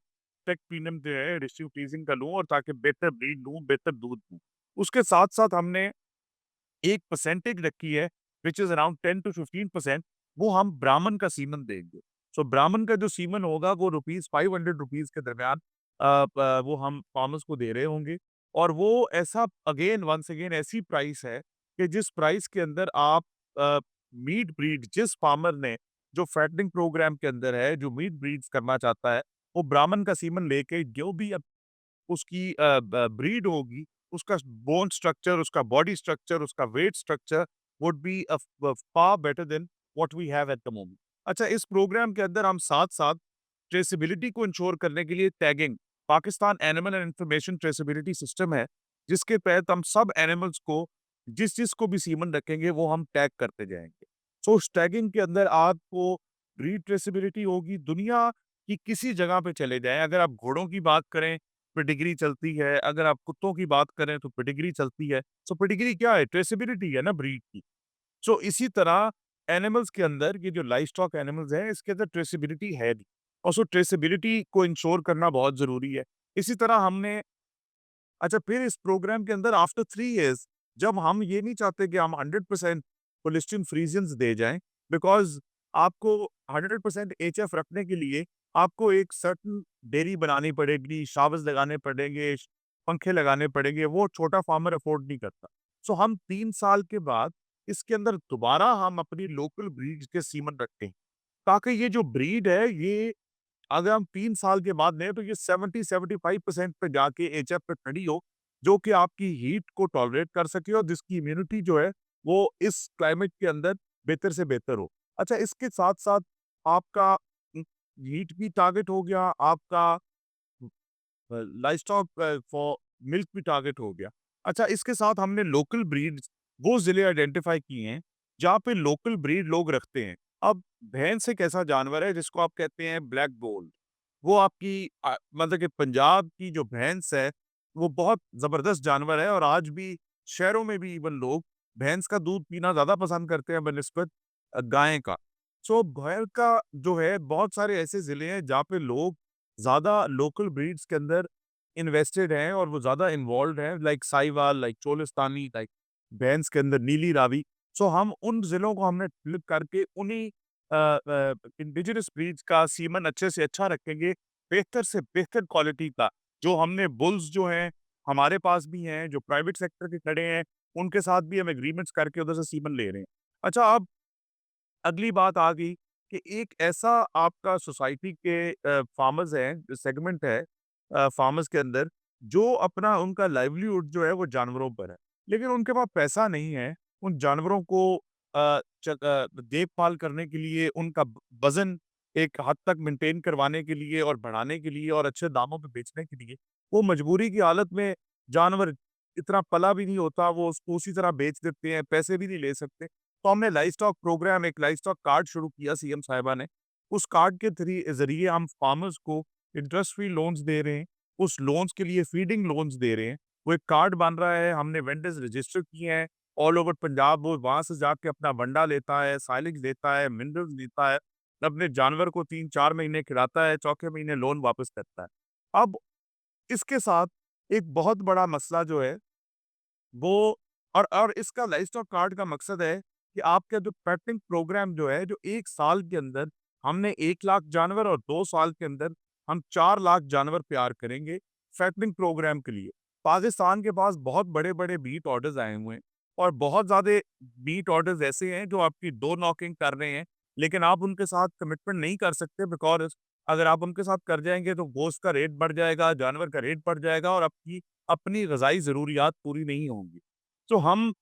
टेक प्रीमियम जो है होल्स्टीन फ्रीजियन का लूँ और ताकि बेहतर ब्रीड लूँ, बेहतर दूध दूँ। उसके साथ-साथ हमने एक परसेंटेज रखी है व्हिच इज़ अराउंड 10 टू 15%, वो हम ब्राह्मण का सीमन देंगे। सो ब्राह्मण का जो सीमन होगा वो ₹500 के दरमियान वो हम फार्मर्स को दे रहे होंगे और वो ऐसा अगेन वंस अगेन ऐसी प्राइस है कि जिस प्राइस के अंदर आप मीट ब्रीड जिस फार्मर ने जो फैटनिंग प्रोग्राम के अंदर है, जो मीट ब्रीड्स करना चाहता है, वो ब्राह्मण का सीमन लेके जो भी उसकी ब्रीड होगी, उसका बोन स्ट्रक्चर, उसका बॉडी स्ट्रक्चर, उसका weight structure would be far better than what we have at the moment. अच्छा, इस प्रोग्राम के अंदर हम साथ-साथ ट्रेसेबिलिटी को इंश्योर करने के लिए tagging, Pakistan animal and information traceability system है, जिसके तहत हम सब एनिमल्स को जिस-जिस को भी सीमन रखेंगे, वो हम टैग करते जाएँगे। सो उस टैगिंग के अंदर आपको ब्रीड ट्रेसेबिलिटी होगी, दुनिया की किसी जगह पे चले जाएँ, अगर आप घोड़ों की बात करें पेडिग्री चलती है, अगर आप कुत्तों की बात करें तो पेडिग्री चलती है। सो पेडिग्री क्या है? ट्रेसेबिलिटी है ना ब्रीड की। सो इसी तरह एनिमल्स के अंदर ये जो लाइवस्टॉक एनिमल्स हैं, इसके अंदर ट्रेसेबिलिटी है भी और सो ट्रेसेबिलिटी को इंश्योर करना बहुत ज़रूरी है। इसी तरह हमने अच्छा फिर इस प्रोग्राम के अंदर आफ्टर 3 इयर्स जब हम ये नहीं चाहते कि हम 100% होल्स्टीन फ्रीजियंस दे जाएँ, बिकॉज़ आपको 100% एचएफ रखने के लिए आपको एक सर्टेन डेयरी बनानी पड़ेगी, शावर्स लगाने पड़ेंगे, पंखे लगाने पड़ेंगे, वो छोटा फार्मर अफोर्ड नहीं करता। सो हम 3 साल के बाद इसके अंदर दोबारा हम अपनी लोकल ब्रीड्स के सीमन रखते हैं, ताकि ये जो ब्रीड है, ये अगर हम 3 साल के बाद लें तो ये 70-75% पे जाके एचएफ पे खड़ी हो, जो कि आपकी हीट को टॉलरेट कर सके और जिसकी इम्यूनिटी जो है, वो इस क्लाइमेट के अंदर बेहतर से बेहतर हो। अच्छा, इसके साथ-साथ आपका हीट भी टारगेट हो गया, आपका लाइवस्टॉक फॉर मिल्क भी टारगेट हो गया। अच्छा, इसके साथ हमने लोकल ब्रीड्स वो ज़िले आइडेंटिफ़ाई किए हैं, जहाँ पे लोकल ब्रीड लोग रखते हैं। अब भैंस एक ऐसा जानवर है जिसको आप कहते हैं ब्लैक गोल्ड। वो आपकी मतलब कि पंजाब की जो भैंस है, वो बहुत ज़बरदस्त जानवर है और आज भी शहरों में भी इवन लोग भैंस का दूध पीना ज़्यादा पसंद करते हैं बनिस्बत गाय का। सो भेड़ का जो है, बहुत सारे ऐसे ज़िले हैं जहाँ पे लोग ज़्यादा लोकल ब्रीड्स के अंदर इन्वेस्टेड हैं और वो ज़्यादा इन्वॉल्व्ड हैं, like Sahiwal, like Cholistani, like भैंस के अंदर नीली रावी। सो हम उन ज़िलों को हमने फ्लिप करके उन्हीं इंडिजिनस ब्रीड्स का सीमन अच्छे से अच्छा रखेंगे, बेहतर से बेहतर क्वालिटी का। जो हमने बुल्स जो हैं, हमारे पास भी हैं, जो प्राइवेट सेक्टर के खड़े हैं, उनके साथ भी हम एग्रीमेंट्स करके उधर से सीमन ले रहे हैं। अच्छा, अब अगली बात आ गई कि एक ऐसा आपका सोसाइटी के फार्मर्स हैं, जो सेगमेंट है फार्मर्स के अंदर, जो अपना उनका लाइवलीहुड जो है वो जानवरों पर है। लेकिन उनके पास पैसा नहीं है, उन जानवरों को देखभाल करने के लिए, उनका वज़न एक हद तक मेंटेन करवाने के लिए और बढ़ाने के लिए और अच्छे दामों पे बेचने के लिए, वो मजबूरी की हालत में जानवर इतना पला भी नहीं होता, वो उसको उसी तरह बेच देते हैं, पैसे भी नहीं ले सकते। तो हमने लाइवस्टॉक प्रोग्राम, एक लाइवस्टॉक कार्ड शुरू किया सीएम साहिबा ने। उस कार्ड के ज़रिए हम फार्मर्स को इंटरेस्ट फ्री लोन्स दे रहे हैं। उस लोन्स के लिए फीडिंग लोन्स दे रहे हैं। वो एक कार्ड बन रहा है, हमने वेंडर्स रजिस्टर किए हैं ऑल ओवर पंजाब। वो वहाँ से जाके अपना वंडा लेता है, साइलेज लेता है, मिनरल्स लेता है, अपने जानवर को 3-4 महीने खिलाता है, चौथे महीने लोन वापस करता है। अब इसके साथ एक बहुत बड़ा मसला जो है वो, और इसका लाइवस्टॉक कार्ड का मकसद है कि आपका जो पेटिंग प्रोग्राम जो है, जो 1 साल के अंदर हमने 1 लाख जानवर और 2 साल के अंदर हम 4 लाख जानवर तैयार करेंगे फैटनिंग प्रोग्राम के लिए। पाकिस्तान के पास बहुत बड़े-बड़े मीट ऑर्डर्स आए हुए हैं और बहुत ज़्यादा मीट ऑर्डर्स ऐसे हैं जो आपकी डोर नॉकिंग कर रहे हैं, लेकिन आप उनके साथ कमिटमेंट नहीं कर सकते, बिकॉज़ अगर आप उनके साथ कर जाएँगे तो गोश्त का रेट बढ़ जाएगा, जानवर का रेट बढ़ जाएगा और आपकी अपनी ग़िज़ाई ज़रूरियात पूरी नहीं होंगी। तो हम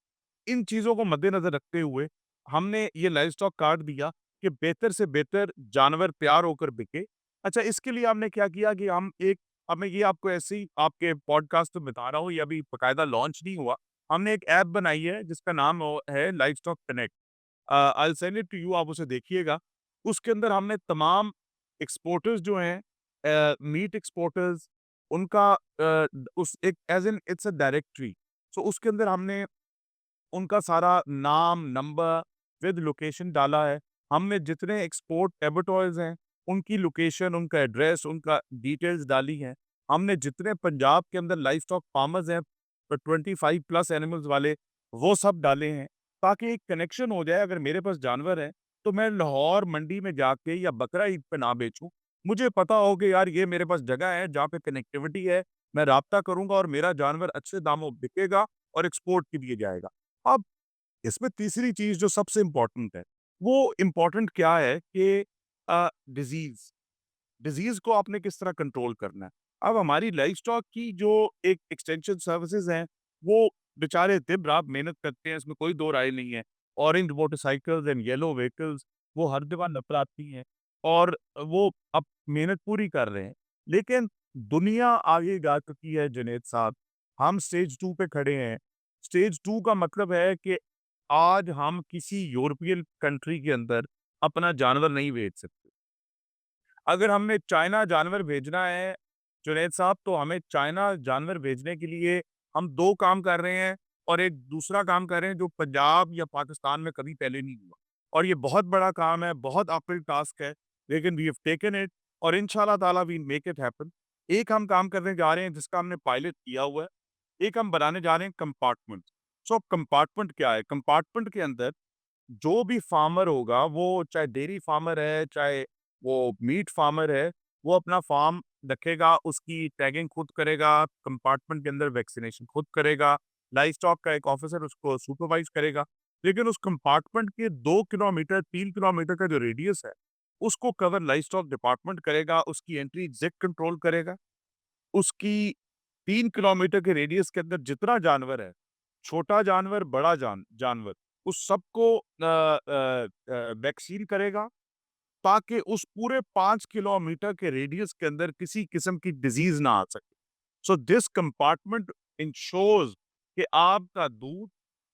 इन चीज़ों को मद्देनज़र रखते हुए हमने ये लाइवस्टॉक कार्ड दिया कि बेहतर से बेहतर जानवर तैयार होकर बिके। अच्छा, इसके लिए हमने क्या किया कि अब मैं ये आपको ऐसे ही आपके पॉडकास्ट में बता रहा हूँ, ये अभी बाकायदा लॉन्च नहीं हुआ। हमने एक ऐप बनाई है जिसका नाम है livestock connect. I will send it to you, आप उसे देखिएगा। उसके अंदर हमने तमाम एक्सपोर्टर्स जो हैं, मीट एक्सपोर्टर्स, उनका उस एक as in it's a directory. So उसके अंदर हमने उनका सारा नाम, नंबर विद लोकेशन डाला है। हमने जितने एक्सपोर्ट एबाटॉयर्स हैं, उनकी लोकेशन, उनका एड्रेस, उनका डिटेल्स डाली हैं। हमने जितने पंजाब के अंदर लाइवस्टॉक फार्मर्स हैं, 25 प्लस एनिमल्स वाले, वो सब डाले हैं, ताकि एक कनेक्शन हो जाए। अगर मेरे पास जानवर है, तो मैं लाहौर मंडी में जाके या बकरा ईद पे ना बेचूँ। मुझे पता हो कि यार ये मेरे पास जगह है जहाँ पे कनेक्टिविटी है, मैं राब्ता करूँगा और मेरा जानवर अच्छे दामों बिकेगा और एक्सपोर्ट के लिए जाएगा। अब इसमें तीसरी चीज़ जो सबसे इम्पोर्टेंट है, वो इम्पोर्टेंट क्या है कि डिज़ीज़, डिज़ीज़ को आपने किस तरह कंट्रोल करना है। अब हमारी लाइवस्टॉक की जो एक एक्सटेंशन सर्विसेज़ हैं, वो बेचारे दिन-रात मेहनत करते हैं, इसमें कोई दो राय नहीं है। Orange motorcycles and yellow vehicles, वो हर जगह नज़र आती हैं और वो अब मेहनत पूरी कर रहे हैं। लेकिन दुनिया आगे जा चुकी है जुनैद साहब, हम स्टेज 2 पे खड़े हैं। स्टेज 2 का मतलब है कि आज हम किसी यूरोपियन कंट्री के अंदर अपना जानवर नहीं बेच सकते। अगर हमने चाइना जानवर भेजना है, जुनैद साहब, तो हमें चाइना जानवर भेजने के लिए हम 2 काम कर रहे हैं और एक दूसरा काम कर रहे हैं जो पंजाब या पाकिस्तान में कभी पहले नहीं हुआ। और ये बहुत बड़ा काम है, बहुत अपहिल टास्क है, लेकिन वी हैव टेकन इट और इंशाल्लाह ताला we will make it happen. एक हम काम करने जा रहे हैं जिसका हमने पायलट किया हुआ है, एक हम बनाने जा रहे हैं कंपार्टमेंट। सो कंपार्टमेंट क्या है? कंपार्टमेंट के अंदर जो भी फार्मर होगा, वो चाहे डेयरी फार्मर है, चाहे वो मीट फार्मर है, वो अपना फार्म रखेगा, उसकी टैगिंग खुद करेगा, कंपार्टमेंट के अंदर वैक्सीनेशन खुद करेगा, लाइव स्टॉक का एक ऑफिसर उसको सुपरवाइज करेगा। लेकिन उस कंपार्टमेंट के 2 किलोमीटर, 3 किलोमीटर का जो रेडियस है, उसको कवर लाइव स्टॉक डिपार्टमेंट करेगा, उसकी एंट्री एग्जिट कंट्रोल करेगा। उसकी 3 किलोमीटर के रेडियस के अंदर जितना जानवर है, छोटा जानवर, बड़ा जानवर, उस सबको वैक्सीन करेगा, ताकि उस पूरे 5 किलोमीटर के रेडियस के अंदर किसी किस्म की डिजीज़ ना आ सके। सो दिस कंपार्टमेंट इंश्योर्स कि आपका दूध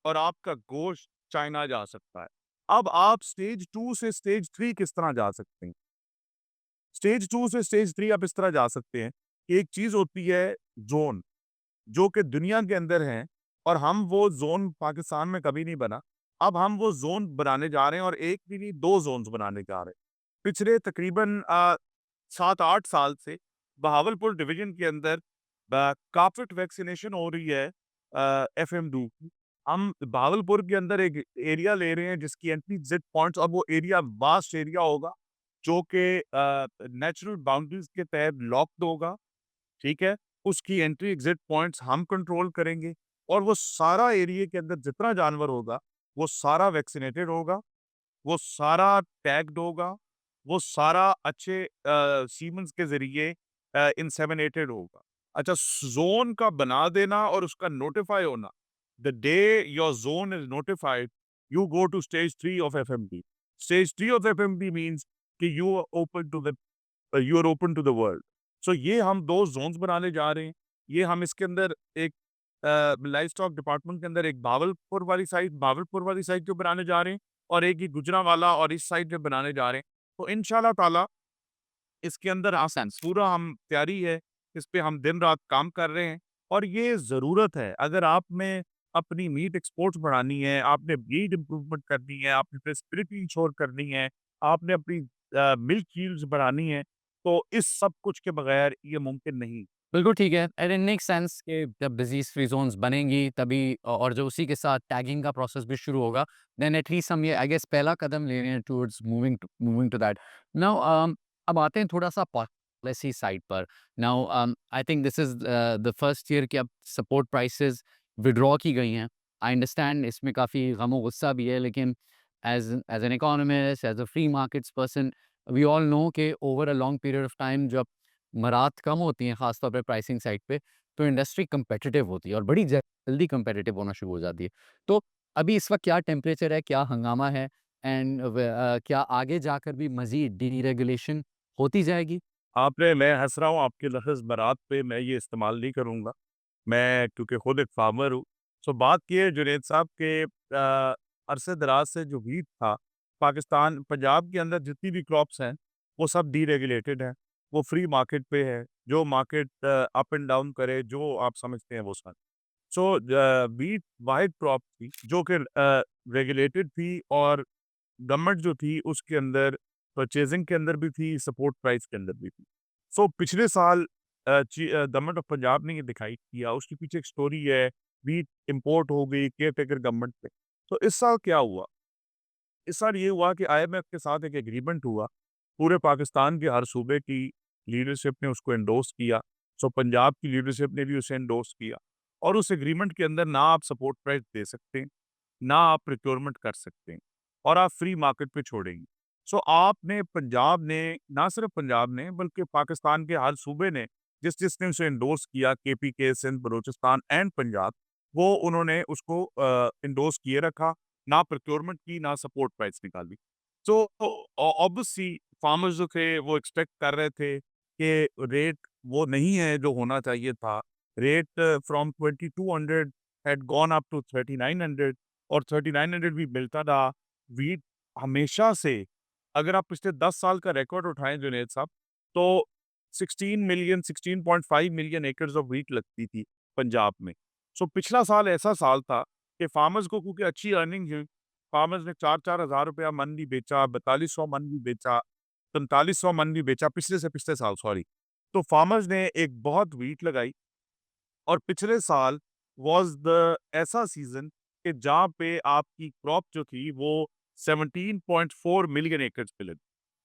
और आपका गोश्त चाइना जा सकता है। अब आप स्टेज 2 से स्टेज 3 किस तरह जा सकते हैं? स्टेज 2 से स्टेज 3 आप इस तरह जा सकते हैं कि एक चीज़ होती है ज़ोन, जो कि दुनिया के अंदर है, और हम वो ज़ोन पाकिस्तान में कभी नहीं बना। अब हम वो ज़ोन बनाने जा रहे हैं, और एक भी नहीं 2 ज़ोन्स बनाने जा रहे हैं। पिछले तकरीबन 7-8 साल से बहावलपुर डिवीज़न के अंदर काफ़ी वैक्सीनेशन हो रही है एफएमडू की। हम बहावलपुर के अंदर एक एरिया ले रहे हैं जिसकी एंट्री एग्ज़िट पॉइंट्स, और वो एरिया वास्ट एरिया होगा, जो कि नेचुरल बाउंड्रीज़ के तहत लॉक्ड होगा, ठीक है? उसकी एंट्री एग्ज़िट पॉइंट्स हम कंट्रोल करेंगे, और वो सारा एरिया के अंदर जितना जानवर होगा, वो सारा वैक्सीनेटेड होगा, वो सारा टैग्ड होगा, वो सारा अच्छे सीमेंस के ज़रिए इंसेमिनेटेड होगा। अच्छा, ज़ोन का बना देना और उसका नोटिफ़ाई होना, the day your zone is notified, you go to stage 3 of FMD. Stage 3 of FMD means कि you are open to the world. So ये हम 2 ज़ोन्स बनाने जा रहे हैं। ये हम इसके अंदर एक लाइवस्टॉक डिपार्टमेंट के अंदर एक भावलपुर वाली साइड जो बनाने जा रहे हैं, और एक ही गुजरांवाला और इस साइड पे बनाने जा रहे हैं। तो इंशाल्लाह ताला इसके अंदर सेंस। पूरा हम तैयारी है, इस पे हम दिन-रात काम कर रहे हैं, और ये ज़रूरत है। अगर आप में अपनी मीट एक्सपोर्ट्स बढ़ानी है, आपने ब्रीड इम्प्रूवमेंट करनी है, आपने प्रोस्पेरिटी इंश्योर करनी है, आपने अपनी मिल्क यील्ड्स बढ़ानी है, तो इस सब कुछ के बगैर ये मुमकिन नहीं। बिल्कुल ठीक है, एंड इट मेक्स सेंस कि जब डिज़ीज़ फ्री ज़ोन्स बनेंगी तभी और जो उसी के साथ टैगिंग का प्रोसेस भी शुरू होगा, देन एटलीस्ट हम ये आई गेस पहला कदम ले रहे हैं towards moving to that. Now अब आते हैं थोड़ा-सा पॉलिसी साइड पर। Now I think this is the first year कि अब सपोर्ट प्राइसेज़ विथड्रॉ की गई हैं। आई अंडरस्टैंड इसमें काफ़ी गम-ओ-गुस्सा भी है, लेकिन as as an economist, as a free markets person, we all know कि over a long period of time जब मरात कम होती हैं ख़ास तौर पे प्राइसिंग साइड पे, तो इंडस्ट्री कम्पेटिटिव होती है और बड़ी जल्दी कम्पेटिटिव होना शुरू हो जाती है। तो अभी इस वक़्त क्या टेम्परेचर है, क्या हंगामा है, एंड क्या आगे जाकर भी मज़ीद डीरेगुलेशन होती जाएगी? मैं हँस रहा हूँ आपके लफ़्ज़ बारात पे, मैं ये इस्तेमाल नहीं करूँगा। मैं क्योंकि खुद एक फार्मर हूँ। सो बात ये है जुनैद साहब के अरसे दराज से जो व्हीट था, पाकिस्तान पंजाब के अंदर जितनी भी क्रॉप्स हैं, वो सब डीरेगुलेटेड हैं। वो फ्री मार्केट पे है, जो मार्केट अप एंड डाउन करे, जो आप समझते हैं वो सर। सो व्हीट वाहिद क्रॉप थी जो कि रेगुलेटेड थी, और गवर्नमेंट जो थी उसके अंदर परचेजिंग के अंदर भी थी, सपोर्ट प्राइस के अंदर भी थी। सो पिछले साल गवर्नमेंट ऑफ पंजाब ने ये दिखाई किया, उसके पीछे एक स्टोरी है, व्हीट इम्पोर्ट हो गई केयर टेकर गवर्नमेंट पे। तो इस साल क्या हुआ? इस साल ये हुआ कि आईएमएफ के साथ एक एग्रीमेंट हुआ, पूरे पाकिस्तान के हर सूबे की लीडरशिप ने उसको एंडोर्स किया। सो पंजाब की लीडरशिप ने भी उसे एंडोर्स किया, और उस एग्रीमेंट के अंदर ना आप सपोर्ट प्राइस दे सकते हैं, ना आप प्रोक्योरमेंट कर सकते हैं, और आप फ्री मार्केट पे छोड़ेंगे। सो आपने पंजाब ने, ना सिर्फ पंजाब ने बल्कि पाकिस्तान के हर सूबे ने, जिसने उसे एंडोर्स किया, केपीके, सिंध, बलूचिस्तान एंड पंजाब, वो उन्होंने उसको एंडोर्स किए रखा, ना प्रोक्योरमेंट की, ना सपोर्ट प्राइस निकाली। सो ऑब्वियसली फार्मर्स जो थे वो एक्सपेक्ट कर रहे थे कि रेट वो नहीं है जो होना चाहिए था। Rate from 2200 had gone up to 3900, और 3900 भी मिलता रहा। व्हीट हमेशा से, अगर आप पिछले 10 साल का रिकॉर्ड उठाएं जुनेद साहब, तो 16 million 16.5 million acres of wheat लगती थी पंजाब में। सो पिछला साल ऐसा साल था कि फार्मर्स को, क्योंकि अच्छी अर्निंग है, फार्मर्स ने 4-4 हज़ार रुपया मन भी बेचा, 4200 मन भी बेचा, 4500 मन भी बेचा, पिछले से पिछले साल, सॉरी। तो फार्मर्स ने एक बहुत व्हीट लगाई, और पिछले साल वाज़ द ऐसा सीज़न कि जहाँ पे आपकी क्रॉप जो थी वो 17.4 मिलियन एकर्स पे लगी।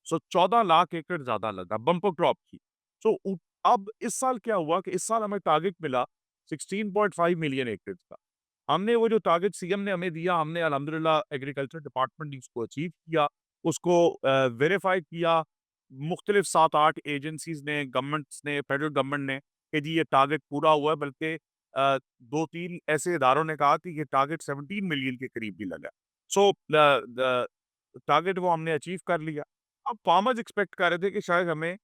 सो 14 लाख एकड़ ज़्यादा लगा बम्पर क्रॉप की। सो उ अब इस साल क्या हुआ कि इस साल हमें टारगेट मिला 16.5 मिलियन एकर्स का। हमने वो जो टारगेट सीएम ने हमें दिया, हमने अल्हम्दुलिल्लाह एग्रीकल्चर डिपार्टमेंट ने उसको अचीव किया, उसको वेरीफाई किया। मुख्तलिफ 7-8 एजेंसीज़ ने, गवर्नमेंट्स ने, फेडरल गवर्नमेंट ने कि जी ये टारगेट पूरा हुआ है, बल्कि 2-3 ऐसे इदारों ने कहा कि ये टारगेट 17 मिलियन के करीब भी लगा। सो द टारगेट वो हमने अचीव कर लिया। अब फार्मर्स एक्सपेक्ट कर रहे थे कि शायद हमें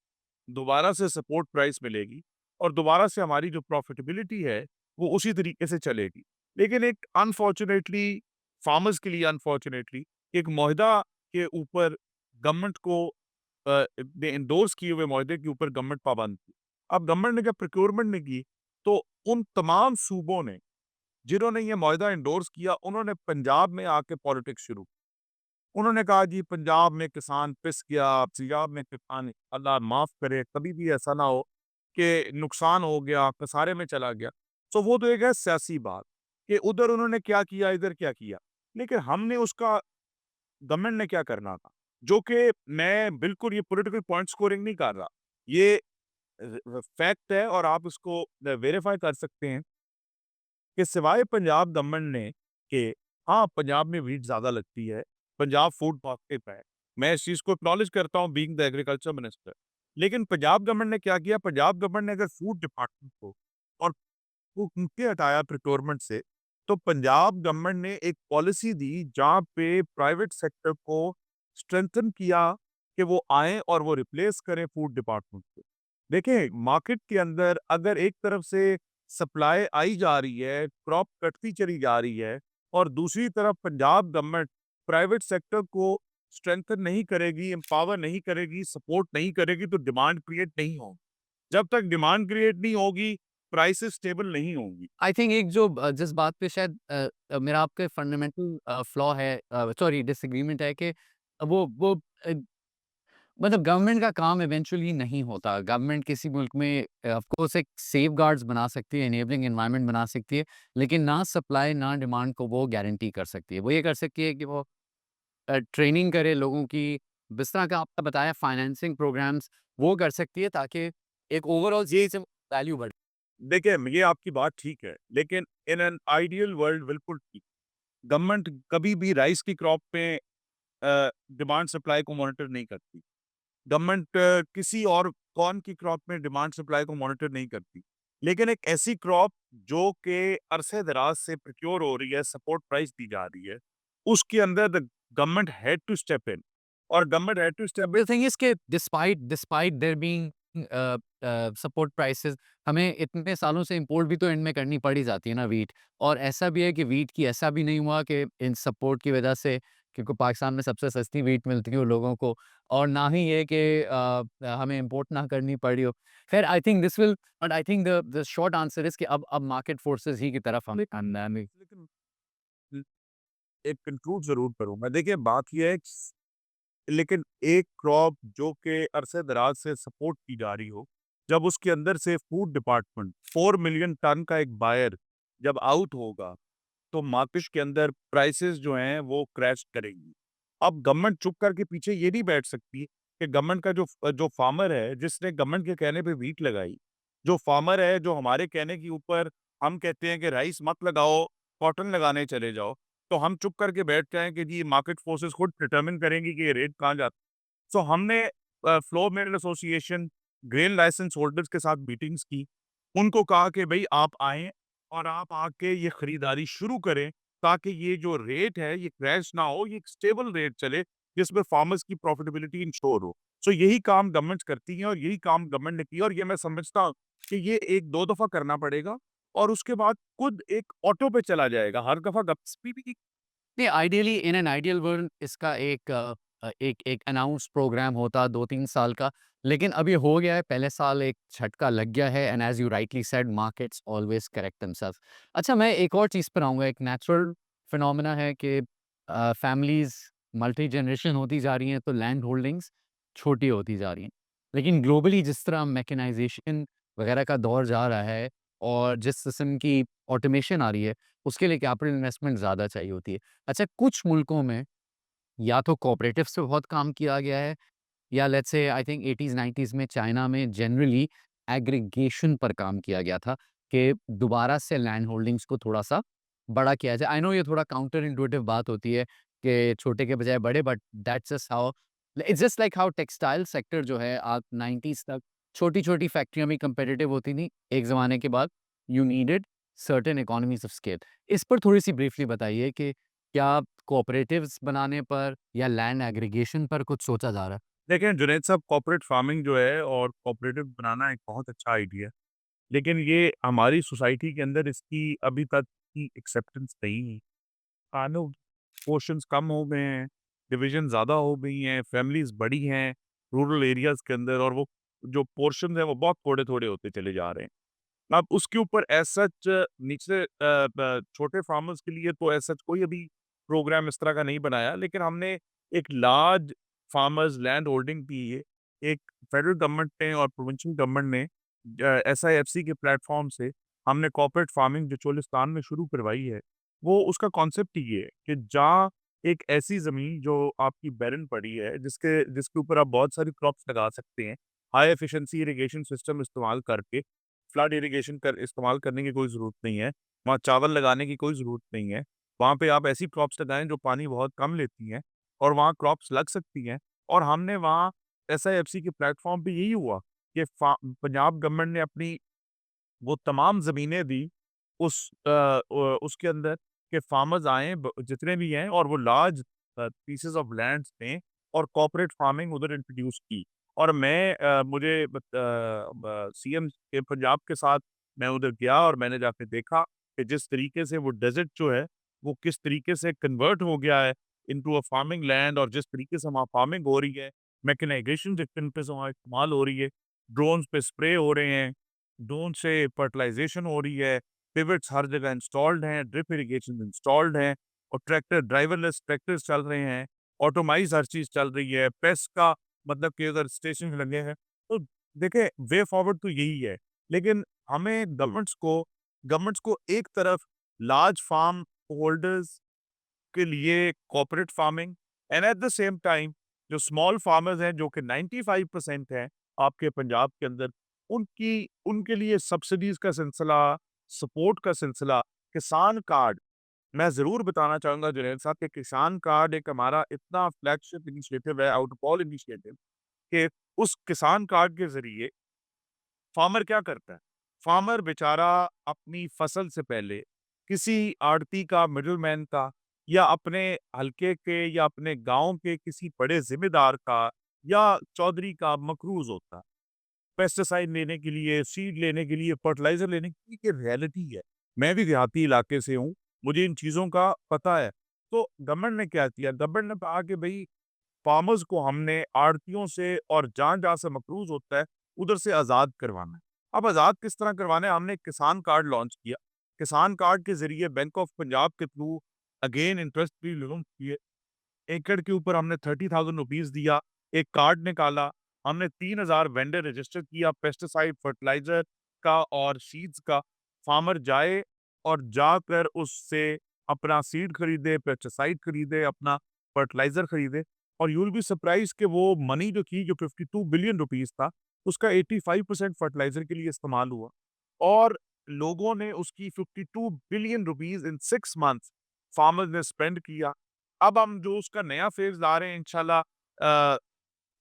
दोबारा से सपोर्ट प्राइस मिलेगी और दोबारा से हमारी जो प्रॉफिटेबिलिटी है, वो उसी तरीके से चलेगी। लेकिन एक अनफॉर्चुनेटली फार्मर्स के लिए अनफॉर्चुनेटली एक मुआहदा के ऊपर गवर्नमेंट को ने एंडोर्स किए हुए मुआहदे के ऊपर गवर्नमेंट पाबंद थी। अब गवर्नमेंट ने जब प्रोक्योरमेंट ने की, तो उन तमाम सूबों ने जिन्होंने ये मुआहदा एंडोर्स किया, उन्होंने पंजाब में आके पॉलिटिक्स शुरू की। उन्होंने कहा जी पंजाब में किसान पिस गया, पंजाब में किसान अल्लाह माफ़ करे कभी भी ऐसा ना हो कि नुकसान हो गया, खसारे में चला गया। तो वो तो एक है सियासी बात कि उधर उन्होंने क्या किया, इधर क्या किया। लेकिन हमने उसका गवर्नमेंट ने क्या करना था, जो कि मैं बिल्कुल ये पॉलिटिकल पॉइंट स्कोरिंग नहीं कर रहा। ये फैक्ट है और आप इसको वेरीफाई कर सकते हैं कि सिवाय पंजाब गवर्नमेंट ने कि हाँ, पंजाब में व्हीट ज़्यादा लगती है, पंजाब फूड मार्केट है। मैं इस चीज़ को एक्नॉलेज करता हूँ बीइंग द एग्रीकल्चर मिनिस्टर। लेकिन पंजाब गवर्नमेंट ने क्या किया, पंजाब गवर्नमेंट ने अगर फूड डिपार्टमेंट को और वो उनके हटाया प्रोक्योरमेंट से, तो पंजाब गवर्नमेंट ने एक पॉलिसी दी जहाँ पे प्राइवेट सेक्टर को स्ट्रेंथन किया कि वो आएँ और वो रिप्लेस करें फूड डिपार्टमेंट को। देखें, मार्केट के अंदर अगर एक तरफ से सप्लाई आई जा रही है, क्रॉप कटती चली जा रही है और दूसरी तरफ पंजाब गवर्नमेंट प्राइवेट सेक्टर को स्ट्रेंथन नहीं करेगी, एम्पावर नहीं करेगी, सपोर्ट नहीं करेगी, तो डिमांड क्रिएट नहीं होगी। जब तक डिमांड क्रिएट नहीं होगी, प्राइसेस स्टेबल नहीं होंगी। आई थिंक एक जो जिस बात पे शायद मेरा आपके फंडामेंटल फ्लॉ है, सॉरी डिसएग्रीमेंट है कि वो मतलब गवर्नमेंट का काम इवेंचुअली नहीं होता। गवर्नमेंट किसी मुल्क में ऑफ कोर्स एक सेफगार्ड्स बना सकती है, इनेबलिंग एनवायरनमेंट बना सकती है, लेकिन ना सप्लाई ना डिमांड को वो गारंटी कर सकती है। वो ये कर सकती है कि वो ट्रेनिंग करे लोगों की, जिस तरह का आपने बताया फाइनेंसिंग प्रोग्राम्स वो कर सकती है ताकि एक ओवरऑल ये वैल्यू बढ़े। देखिए, ये आपकी बात ठीक है, लेकिन इन एन आइडियल वर्ल्ड बिल्कुल ठीक। गवर्नमेंट कभी भी राइस की क्रॉप पे डिमांड सप्लाई को मॉनिटर नहीं करती। गवर्नमेंट किसी और कॉर्न की क्रॉप में डिमांड सप्लाई को मॉनिटर नहीं करती। लेकिन एक ऐसी क्रॉप जो कि अरसे-दराज से प्रोक्योर हो रही है, सपोर्ट प्राइस दी जा रही है, उसके अंदर the government had to step in और government had to step The thing is कि despite there being support prices, हमें इतने सालों से इंपोर्ट भी तो एंड में करनी पड़ ही जाती है ना व्हीट। और ऐसा भी है कि व्हीट की ऐसा भी नहीं हुआ कि इन सपोर्ट की वजह से, क्योंकि पाकिस्तान में सबसे सस्ती व्हीट मिलती है लोगों को, और ना ही ये कि हमें इंपोर्ट ना करनी पड़ी हो। खैर आई think this will, but I think the short answer is कि अब मार्केट फोर्सेस ही की तरफ हमें आना है। लेकिन एक कंक्लूड ज़रूर करूँगा। देखिए, बात ये है लेकिन एक क्रॉप जो कि अरसे-दराज से सपोर्ट की जा रही हो, जब उसके अंदर से फूड डिपार्टमेंट 4 मिलियन टन का एक बायर जब आउट होगा, तो मार्केट के अंदर प्राइसेस जो हैं वो क्रैश करेंगी। अब गवर्नमेंट चुप करके पीछे ये नहीं बैठ सकती कि गवर्नमेंट का जो फार्मर है, जिसने गवर्नमेंट के कहने पे व्हीट लगाई, जो फार्मर है, जो हमारे कहने के ऊपर हम कहते हैं कि राइस मत लगाओ, कॉटन लगाने चले जाओ, तो हम चुप करके बैठ जाएँ कि जी मार्केट फोर्सेस खुद डिटरमिन करेंगी कि ये रेट कहाँ जाता है। सो हमने flour mill association, grain licence holders के साथ मीटिंग्स की। उनको कहा कि भई आप आएँ और आप आके ये खरीदारी शुरू करें, ताकि ये जो रेट है ये क्रैश ना हो, ये एक स्टेबल रेट चले, जिसमें फार्मर्स की प्रॉफिटेबिलिटी इंश्योर हो। सो यही काम गवर्नमेंट्स करती हैं और यही काम गवर्नमेंट ने किया और ये मैं समझता हूँ कि ये 1-2 दफ़ा करना पड़ेगा और उसके बाद खुद एक ऑटो पे चला जाएगा। हर दफ़ा गप्पी भी नहीं, ideally in an ideal world इसका एक एक अनाउंस प्रोग्राम होता 2-3 साल का, लेकिन अब ये हो गया है, पहले साल एक झटका लग गया है and as you rightly said markets always correct themselves. अच्छा, मैं एक और चीज़ पर आऊँगा, एक नेचुरल फिनोमेना है कि फैमिलीज़ मल्टी जनरेशन होती जा रही हैं, तो लैंड होल्डिंग्स छोटी होती जा रही हैं। लेकिन ग्लोबली जिस तरह मैकेनाइज़ेशन वगैरह का दौर जा रहा है और जिस किस्म की ऑटोमेशन आ रही है, उसके लिए कैपिटल इन्वेस्टमेंट ज़्यादा चाहिए होती है। अच्छा, कुछ मुल्कों में या तो कोऑपरेटिव्स पे बहुत काम किया गया है, या let's say I think 80s 90s में चाइना में जनरली एग्रीगेशन पर काम किया गया था कि दोबारा से लैंड होल्डिंग्स को थोड़ा-सा बड़ा किया जाए। आई नो ये थोड़ा काउंटर इंट्यूटिव बात होती है कि छोटे के बजाय बड़े, but that's just how it's just like how textile sector जो है आप 90s तक छोटी-छोटी फैक्ट्रियाँ भी कॉम्पिटिटिव होती थी। एक ज़माने के बाद you needed certain economies of scale. इस पर थोड़ी-सी ब्रीफली बताइए कि क्या कोऑपरेटिव्स बनाने पर या लैंड एग्रीगेशन पर कुछ सोचा जा रहा है? देखें जुनैद साहब, कॉर्पोरेट फार्मिंग जो है और कोऑपरेटिव बनाना एक बहुत अच्छा आइडिया है। लेकिन ये हमारी सोसाइटी के अंदर इसकी अभी तक की एक्सेप्टेंस नहीं है। कानून पोर्शंस कम हो गए हैं, डिवीज़न ज़्यादा हो गई हैं, फैमिलीज़ बड़ी हैं रूरल एरियाज़ के अंदर, और वो जो पोर्शंस हैं वो बहुत थोड़े-थोड़े होते चले जा रहे हैं। अब उसके ऊपर एज़ सच नीचे छोटे फार्मर्स के लिए तो एज़ सच कोई अभी प्रोग्राम इस तरह का नहीं बनाया, लेकिन हमने एक लार्ज फार्मर्स लैंड होल्डिंग की है, एक फेडरल गवर्नमेंट ने और प्रोविंशियल गवर्नमेंट ने एसआईएफसी के प्लेटफॉर्म से हमने कॉर्पोरेट फार्मिंग जो चोलिस्तान में शुरू करवाई है, वो उसका कॉन्सेप्ट ही ये है कि जहाँ एक ऐसी ज़मीन जो आपकी बैरन पड़ी है, जिसके जिसके ऊपर आप बहुत सारी क्रॉप्स लगा सकते हैं, हाई एफिशिएंसी इरिगेशन सिस्टम इस्तेमाल करके, फ्लड इरिगेशन कर इस्तेमाल करने की कोई ज़रूरत नहीं है, वहाँ चावल लगाने की कोई ज़रूरत नहीं है। वहाँ पे आप ऐसी क्रॉप्स लगाएँ जो पानी बहुत कम लेती हैं और वहाँ क्रॉप्स लग सकती हैं। और हमने वहाँ एसआईएफसी के प्लेटफ़ॉर्म पे यही हुआ कि पंजाब गवर्नमेंट ने अपनी वो तमाम ज़मीनें दी उसके अंदर के फार्मर्स आएँ जितने भी हैं, और वो लार्ज पीसेस ऑफ लैंड्स लें और कॉर्पोरेट फार्मिंग उधर इंट्रोड्यूस की। और मैं मुझे सीएम के पंजाब के साथ मैं उधर गया और मैंने जाके देखा कि जिस तरीके से वो डेज़र्ट जो है, वो किस तरीके से कन्वर्ट हो गया है इनटू अ फार्मिंग लैंड, और जिस तरीके से वहाँ फार्मिंग हो रही है, मैकेनाइज़ेशन जिस तरीके से वहाँ इस्तेमाल हो रही है, ड्रोन्स पे स्प्रे हो रहे हैं, ड्रोन से फर्टिलाइज़ेशन हो रही है, पिवट्स हर जगह इंस्टॉल्ड हैं, ड्रिप इरिगेशन इंस्टॉल्ड हैं, और ट्रैक्टर ड्राइवरलेस ट्रैक्टर्स चल रहे हैं, ऑटोमाइज़ हर चीज़ चल रही है, पेस्ट का मतलब कि अगर स्टेशन लगे हैं, तो देखें वे फॉरवर्ड तो यही है। लेकिन हमें गवर्नमेंट्स को एक तरफ लार्ज फार्म होल्डर्स के लिए corporate farming, and at the same time जो स्मॉल फार्मर्स हैं जो कि 95% हैं आपके पंजाब के अंदर, उनकी उनके लिए सब्सिडीज का सिलसिला, सपोर्ट का सिलसिला, किसान कार्ड। मैं ज़रूर बताना चाहूँगा जुनैद साहब कि किसान कार्ड एक हमारा इतना फ्लैगशिप इनिशिएटिव है, आउट ऑफ ऑल इनिशिएटिव, कि उस किसान कार्ड के ज़रिए फार्मर क्या करता है? फार्मर बेचारा अपनी फसल से पहले किसी आड़ती का, मिडलमैन का, या अपने हलके के या अपने गाँव के किसी बड़े ज़िम्मेदार का या चौधरी का मकरूज़ होता है। पेस्टिसाइड लेने के लिए, सीड लेने के लिए, फर्टिलाइज़र लेने की ये रियलिटी है। मैं भी देहाती इलाके से हूँ, मुझे इन चीज़ों का पता है। तो गवर्नमेंट ने क्या किया? गवर्नमेंट ने कहा कि भई फार्मर्स को हमने आड़तियों से और जहाँ-जहाँ से मकरूज़ होता है, उधर से आज़ाद करवाना है। अब आज़ाद किस तरह करवाना है? हमने एक किसान कार्ड लॉन्च किया। किसान कार्ड के ज़रिए बैंक ऑफ पंजाब के through again interest free loan किए। एकड़ के ऊपर हमने 30,000 रुपीज़ दिया, एक कार्ड निकाला, हमने 3,000 वेंडर रजिस्टर किया पेस्टिसाइड, फर्टिलाइज़र का और सीड्स का। फार्मर जाए और जाकर उससे अपना सीड खरीदे, पेस्टिसाइड खरीदे, अपना फर्टिलाइज़र खरीदे, और यू विल बी सरप्राइज़्ड कि वो मनी जो थी, जो 52 बिलियन रुपीज़ था, उसका 85% फर्टिलाइज़र के लिए इस्तेमाल हुआ, और लोगों ने उसकी 52 billion rupees in 6 months farmers ने स्पेंड किया। अब हम जो उसका नया फ़ेज़ ला रहे हैं इंशाल्लाह,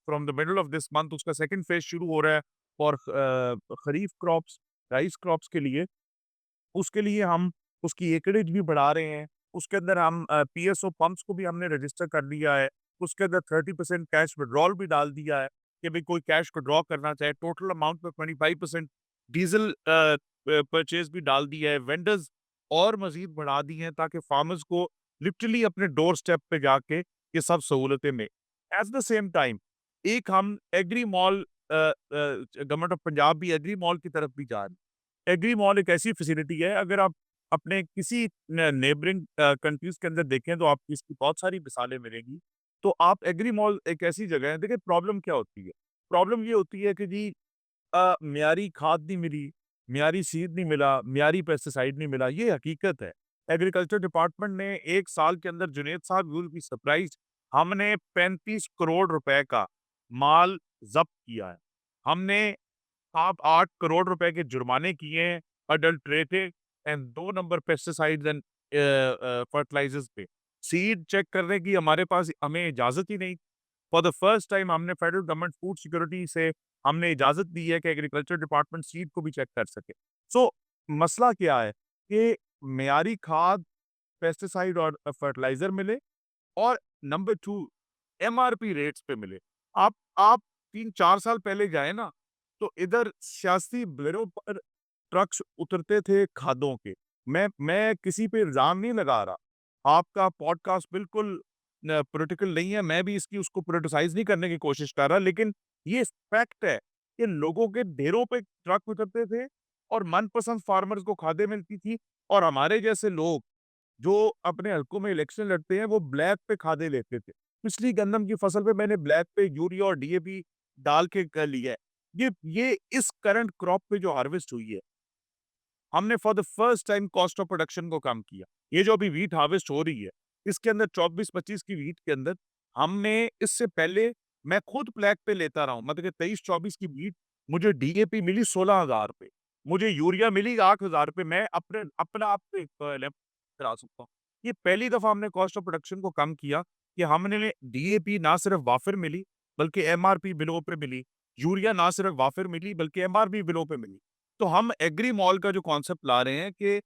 from the middle of this month उसका सेकंड फ़ेज़ शुरू हो रहा है for kharif crops, rice crops के लिए। उसके लिए हम उसकी एकड़ेज भी बढ़ा रहे हैं। उसके अंदर हम पीएसओ पंप्स को भी हमने रजिस्टर कर दिया है। उसके अंदर 30% कैश विथड्रॉल भी डाल दिया है कि भई कोई कैश विथड्रॉ करना चाहे, टोटल अमाउंट में 25% डीज़ल परचेज़ भी डाल दिया है। वेंडर्स और मज़ीद बढ़ा दी हैं ताकि फार्मर्स को लिटरली अपने डोर स्टेप पे जाके ये सब सहूलतें मिलें। एट द सेम टाइम एक हम agri mall, government of Punjab भी एग्री मॉल की तरफ भी जा रही है। एग्री मॉल एक ऐसी फैसिलिटी है, अगर आप अपने किसी नेबरिंग कंट्रीज के अंदर देखें तो आपको इसकी बहुत सारी मिसालें मिलेंगी। तो आप एग्री मॉल एक ऐसी जगह है, देखिए प्रॉब्लम क्या होती है? प्रॉब्लम ये होती है कि जी मियारी खाद नहीं मिली, मियारी सीड नहीं मिला, मियारी पेस्टिसाइड नहीं मिला, ये हकीकत है। एग्रीकल्चर डिपार्टमेंट ने 1 साल के अंदर जुनैद साहब, यू विल बी सरप्राइज्ड, हमने 35 करोड़ रुपए का माल ज़ब्त किया है। हमने आप 8 करोड़ रुपए के जुर्माने किए हैं adulterated and 2 number pesticides and fertilisers पे। सीड चेक करने की हमारे पास हमें इजाज़त ही नहीं। फॉर द फर्स्ट टाइम हमने फेडरल गवर्नमेंट फूड सिक्योरिटी से हमने इजाज़त दी है कि एग्रीकल्चर डिपार्टमेंट सीड को भी चेक कर सके। सो मसला क्या है कि मियारी खाद, पेस्टिसाइड और फर्टिलाइज़र मिले और नंबर 2 एमआरपी रेट्स पे मिले। आप 3-4 साल पहले जाएँ ना, तो इधर सियासी ब्लेरों पर ट्रक्स उतरते थे खादों के। मैं किसी पे इल्ज़ाम नहीं लगा रहा। आपका पॉडकास्ट बिल्कुल पॉलिटिकल नहीं है, मैं भी इसकी उसको पॉलिटिसाइज़ नहीं करने की कोशिश कर रहा, लेकिन ये फैक्ट है कि लोगों के ढेरों पे ट्रक उतरते थे और मनपसंद फार्मर्स को खादें मिलती थी और हमारे जैसे लोग जो अपने हलकों में इलेक्शन लड़ते हैं, वो ब्लैक पे खादे लेते थे। पिछली गंदम की फसल पे मैंने ब्लैक पे यूरिया और डीएपी डाल के कर लिया है। ये इस करंट क्रॉप पे जो हार्वेस्ट हुई है, हमने for the first time cost of production को कम किया। ये जो अभी व्हीट हार्वेस्ट हो रही है, इसके अंदर 24-25 की व्हीट के अंदर हमने इससे पहले मैं खुद ब्लैक पे लेता रहा हूँ। मतलब कि 23-24 की व्हीट मुझे डीएपी मिली 16,000 पे, मुझे यूरिया मिली 8,000 पे। मैं अपना आप पे करा सकता हूँ। ये पहली दफ़ा हमने कॉस्ट ऑफ प्रोडक्शन को कम किया कि हमने डीएपी ना सिर्फ वाफिर मिली, बल्कि एमआरपी बिलों पे मिली। यूरिया ना सिर्फ वाफिर मिली, बल्कि एमआरपी बिलों पे मिली। तो हम एग्री मॉल का जो कॉन्सेप्ट ला रहे हैं कि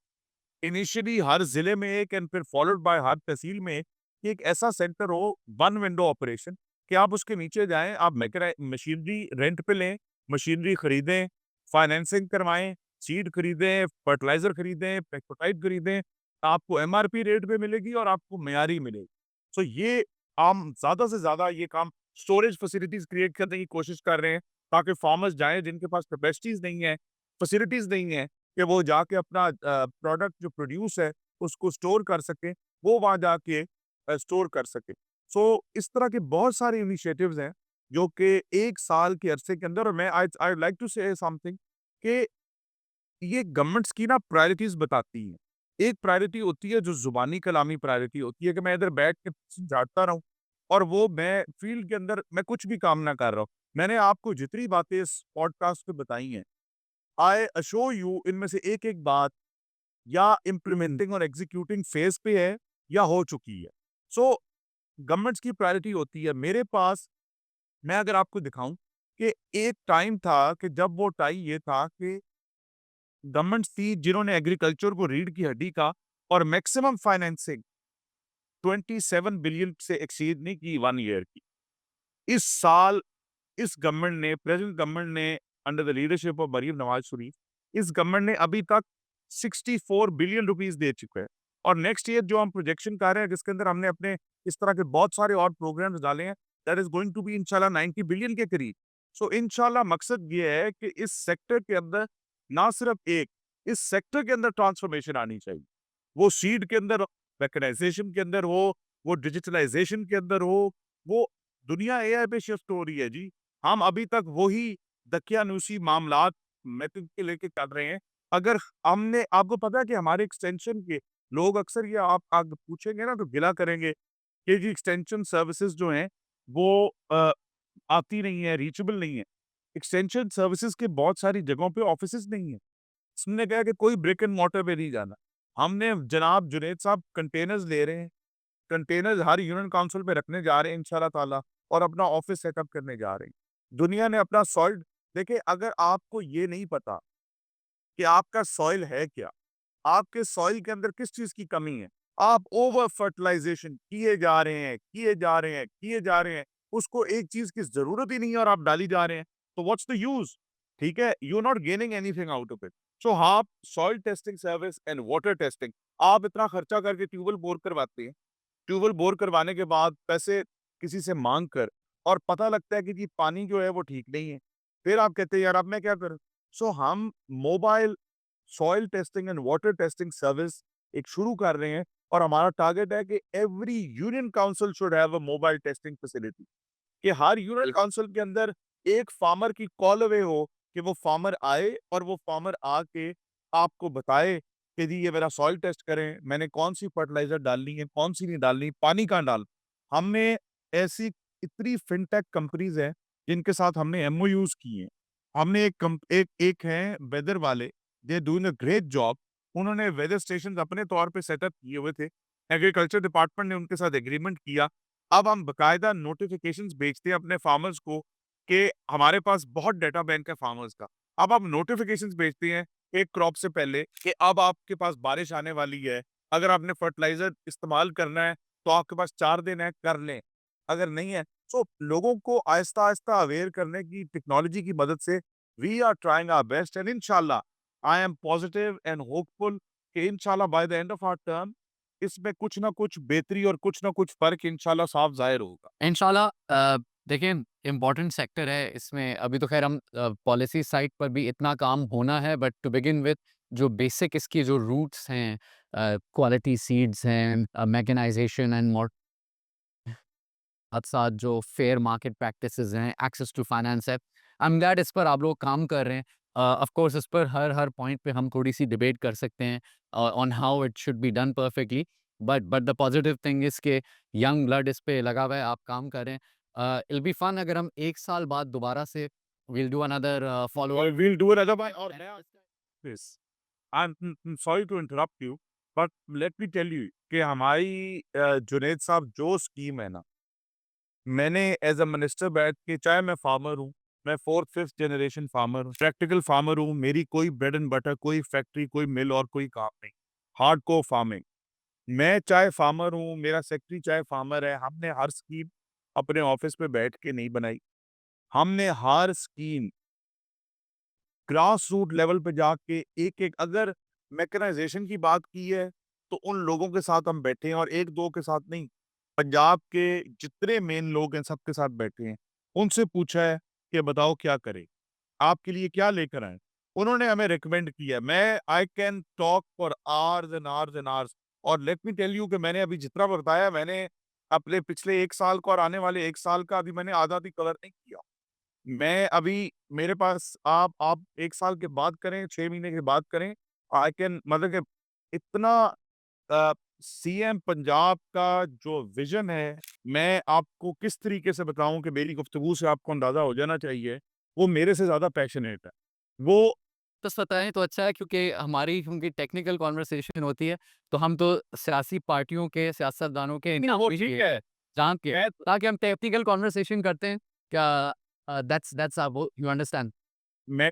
इनिशियली हर ज़िले में एक एंड फिर फॉलोड बाय हर तहसील में एक ऐसा सेंटर हो, वन विंडो ऑपरेशन, कि आप उसके नीचे जाएँ, आप मशीनरी रेंट पे लें, मशीनरी खरीदें, फाइनेंसिंग करवाएँ, सीड खरीदें, फर्टिलाइज़र खरीदें, पेस्टिसाइड खरीदें, आपको एमआरपी रेट पे मिलेगी और आपको मियारी मिलेगी। सो ये हम ज़्यादा से ज़्यादा ये काम स्टोरेज फैसिलिटीज़ क्रिएट करने की कोशिश कर रहे हैं, ताकि फार्मर्स जाएँ जिनके पास कैपेसिटीज़ नहीं है, फैसिलिटीज़ नहीं है, कि वो जाके अपना प्रोडक्ट जो प्रोड्यूस है, उसको स्टोर कर सकें, वो वहाँ जाके स्टोर कर सकें। सो इस तरह के बहुत सारे इनिशिएटिव्स हैं, जो कि 1 साल के अरसे के अंदर, और मैं I I would like to say something कि ये गवर्नमेंट्स की ना प्रायोरिटीज़ बताती हैं। एक प्रायोरिटी होती है जो ज़ुबानी कलामी प्रायोरिटी होती है कि मैं इधर बैठ के झाड़ता रहूँ और वो मैं फील्ड के अंदर मैं कुछ भी काम ना कर रहा हूँ। मैंने आपको जितनी बातें इस पॉडकास्ट पे बताई हैं, आई अश्योर यू इनमें से एक-एक बात या इम्प्लीमेंटिंग और एग्जीक्यूटिंग फेज़ पे है या हो चुकी है। सो गवर्नमेंट्स की प्रायोरिटी होती है। मेरे पास मैं अगर आपको दिखाऊँ कि एक टाइम था कि जब वो टाइम ये था कि गवर्नमेंट्स थी जिन्होंने एग्रीकल्चर को रीढ़ की हड्डी का और मैक्सिमम फाइनेंसिंग 27 बिलियन से एक्सीड नहीं की 1 ईयर की। इस साल इस गवर्नमेंट ने प्रेजेंट गवर्नमेंट ने under the leadership of Maryam Nawaz Sharif, इस गवर्नमेंट ने अभी तक 64 बिलियन रुपीस दे चुका है और नेक्स्ट ईयर जो हम प्रोजेक्शन कर रहे हैं जिसके अंदर हमने अपने इस तरह के बहुत सारे और प्रोग्राम्स डाले हैं, that is going to be इंशाल्लाह 90 बिलियन के करीब। सो इंशाल्लाह मकसद ये है कि इस सेक्टर के अंदर ना सिर्फ एक इस सेक्टर के अंदर ट्रांसफॉर्मेशन आनी चाहिए। वो सीड के अंदर, मैकेनाइजेशन के अंदर हो, वो डिजिटलाइजेशन के अंदर हो, वो दुनिया एआई पे शिफ्ट हो रही है जी। हम अभी तक वही दकियानूसी मामलात मेथड के लेके चल रहे हैं। अगर हमने आपको पता है कि हमारे एक्सटेंशन के लोग अक्सर ये आप पूछेंगे ना तो गिला करेंगे कि जी एक्सटेंशन सर्विसेज़ जो हैं वो आती नहीं है, रीचेबल नहीं है। एक्सटेंशन सर्विसेज़ के बहुत सारी जगहों पे ऑफिसेज़ नहीं है। उसने कहा कि कोई ब्रिक एंड मोर्टर पे नहीं जाना। हमने जनाब जुनैद साहब कंटेनर्स ले रहे हैं, कंटेनर्स हर यूनियन काउंसिल पे रखने जा रहे हैं इंशाल्लाह ताला और अपना ऑफिस सेटअप करने जा रहे हैं। दुनिया ने अपना सॉइल देखिए, अगर आपको ये नहीं पता कि आपका सॉइल है क्या, आपके सॉइल के अंदर किस चीज़ की कमी है, आप ओवर फर्टिलाइज़ेशन किए जा रहे हैं, किए जा रहे हैं, किए जा रहे हैं, उसको एक चीज़ की ज़रूरत ही नहीं है और आप डाली जा रहे हैं, तो व्हाट्स द यूज़? ठीक है? You are not gaining anything out of it. So आप soil testing service and water testing, आप इतना खर्चा करके ट्यूबवेल बोर करवाते हैं, ट्यूबवेल बोर करवाने के बाद पैसे किसी से माँग कर और पता लगता है कि जी पानी जो है वो ठीक नहीं है। फिर आप कहते हैं यार अब मैं क्या करूँ? सो हम mobile soil testing and water testing service एक शुरू कर रहे हैं और हमारा टारगेट है कि every union council should have a mobile testing facility, कि हर यूनियन काउंसिल के अंदर एक फार्मर की कॉल अवे हो कि वो फार्मर आए और वो फार्मर आके आपको बताए कि जी ये मेरा सॉइल टेस्ट करें, मैंने कौन सी फर्टिलाइजर डालनी है, कौन सी नहीं डालनी, पानी कहाँ डालना। हमने ऐसी इतनी फिनटेक कंपनीज़ हैं, जिनके साथ हमने एमओयूज़ किए हैं। हमने एक हैं वेदर वाले, they are doing a great job. उन्होंने वेदर स्टेशंस अपने तौर पे सेटअप किए हुए थे। एग्रीकल्चर डिपार्टमेंट ने उनके साथ एग्रीमेंट किया। अब हम बाकायदा नोटिफ़िकेशंस भेजते हैं अपने फार्मर्स को कि हमारे पास बहुत डाटा बैंक है फार्मर्स का। अब आप नोटिफ़िकेशंस भेजते हैं एक क्रॉप से पहले कि अब आपके पास बारिश आने वाली है। अगर आपने फर्टिलाइज़र इस्तेमाल करना है, तो आपके पास 4 दिन है, कर लें। अगर नहीं है, तो लोगों को आहिस्ता-आहिस्ता अवेयर करने की टेक्नोलॉजी की मदद से we are trying our best and इंशाल्लाह I am positive and hopeful कि इंशाल्लाह by the end of our term इसमें कुछ ना कुछ बेहतरी और कुछ ना कुछ फ़र्क इंशाल्लाह साफ ज़ाहिर होगा। इंशाल्लाह देखिए इम्पोर्टेंट सेक्टर है इसमें अभी तो ख़ैर हम पॉलिसी साइड पर भी इतना काम होना है बट टू बिगिन विथ जो बेसिक इसकी जो रूट्स हैं क्वालिटी सीड्स हैं मैकेनाइजेशन एंड मोर साथ जो फेयर मार्केट प्रैक्टिसेस हैं, एक्सेस टू फाइनेंस है। आई एम ग्लैड इस पर आप लोग काम कर रहे हैं। ऑफ कोर्स इस पर हर पॉइंट पे हम थोड़ी-सी डिबेट कर सकते हैं on how it should be done perfectly. But the positive thing is के यंग ब्लड इस पे लगा हुआ है, आप काम कर रहे हैं। इट विल बी फन अगर हम 1 साल बाद दोबारा से we will do another follow up. We will do another by और this I am sorry to interrupt you but let me tell you कि हमारी जुनैद साहब जो स्कीम है ना, मैंने एज़ अ मिनिस्टर बैठ के चाहे मैं फार्मर हूँ, मैं 4th 5th जनरेशन फार्मर हूँ, प्रैक्टिकल फार्मर हूँ, मेरी कोई ब्रेड एंड बटर, कोई फैक्ट्री, कोई मिल और कोई काम नहीं, हार्डकोर फार्मिंग। मैं चाहे फार्मर हूँ, मेरा सेक्रेटरी चाहे फार्मर है, हमने हर स्कीम अपने ऑफिस में बैठ के नहीं बनाई। हमने हर स्कीम ग्रास रूट लेवल पे जाके एक-एक अगर मैकेनाइज़ेशन की बात की है, तो उन लोगों के साथ हम बैठे हैं और 1-2 के साथ नहीं, पंजाब के जितने मेन लोग हैं, सबके साथ बैठे हैं। उनसे पूछा है कि बताओ क्या करें? आपके लिए क्या लेकर आएँ? उन्होंने हमें रिकमेंड किया। मैं I can talk for hours and hours and hours और लेट मी टेल यू कि मैंने अभी जितना बताया, मैंने अपने पिछले 1 साल का और आने वाले 1 साल का अभी मैंने आधा भी कवर नहीं किया। मैं अभी मेरे पास आप 1 साल के बाद करें, 6 महीने के बाद करें, आई कैन मतलब कि इतना सीएम पंजाब का जो विज़न है, मैं आपको किस तरीके से बताऊँ कि मेरी गुफ्तगू से आपको अंदाज़ा हो जाना चाहिए, वो मेरे से ज़्यादा पैशनेट है। वो तो बताएँ तो अच्छा है क्योंकि हमारी क्योंकि टेक्निकल कन्वर्सेशन होती है, तो हम तो सियासी पार्टियों के, सियासतदानों के नहीं, वो ठीक है। जान के मैं ताकि हम टेक्निकल कन्वर्सेशन करते हैं। क्या दैट्स वो यू अंडरस्टैंड? मैं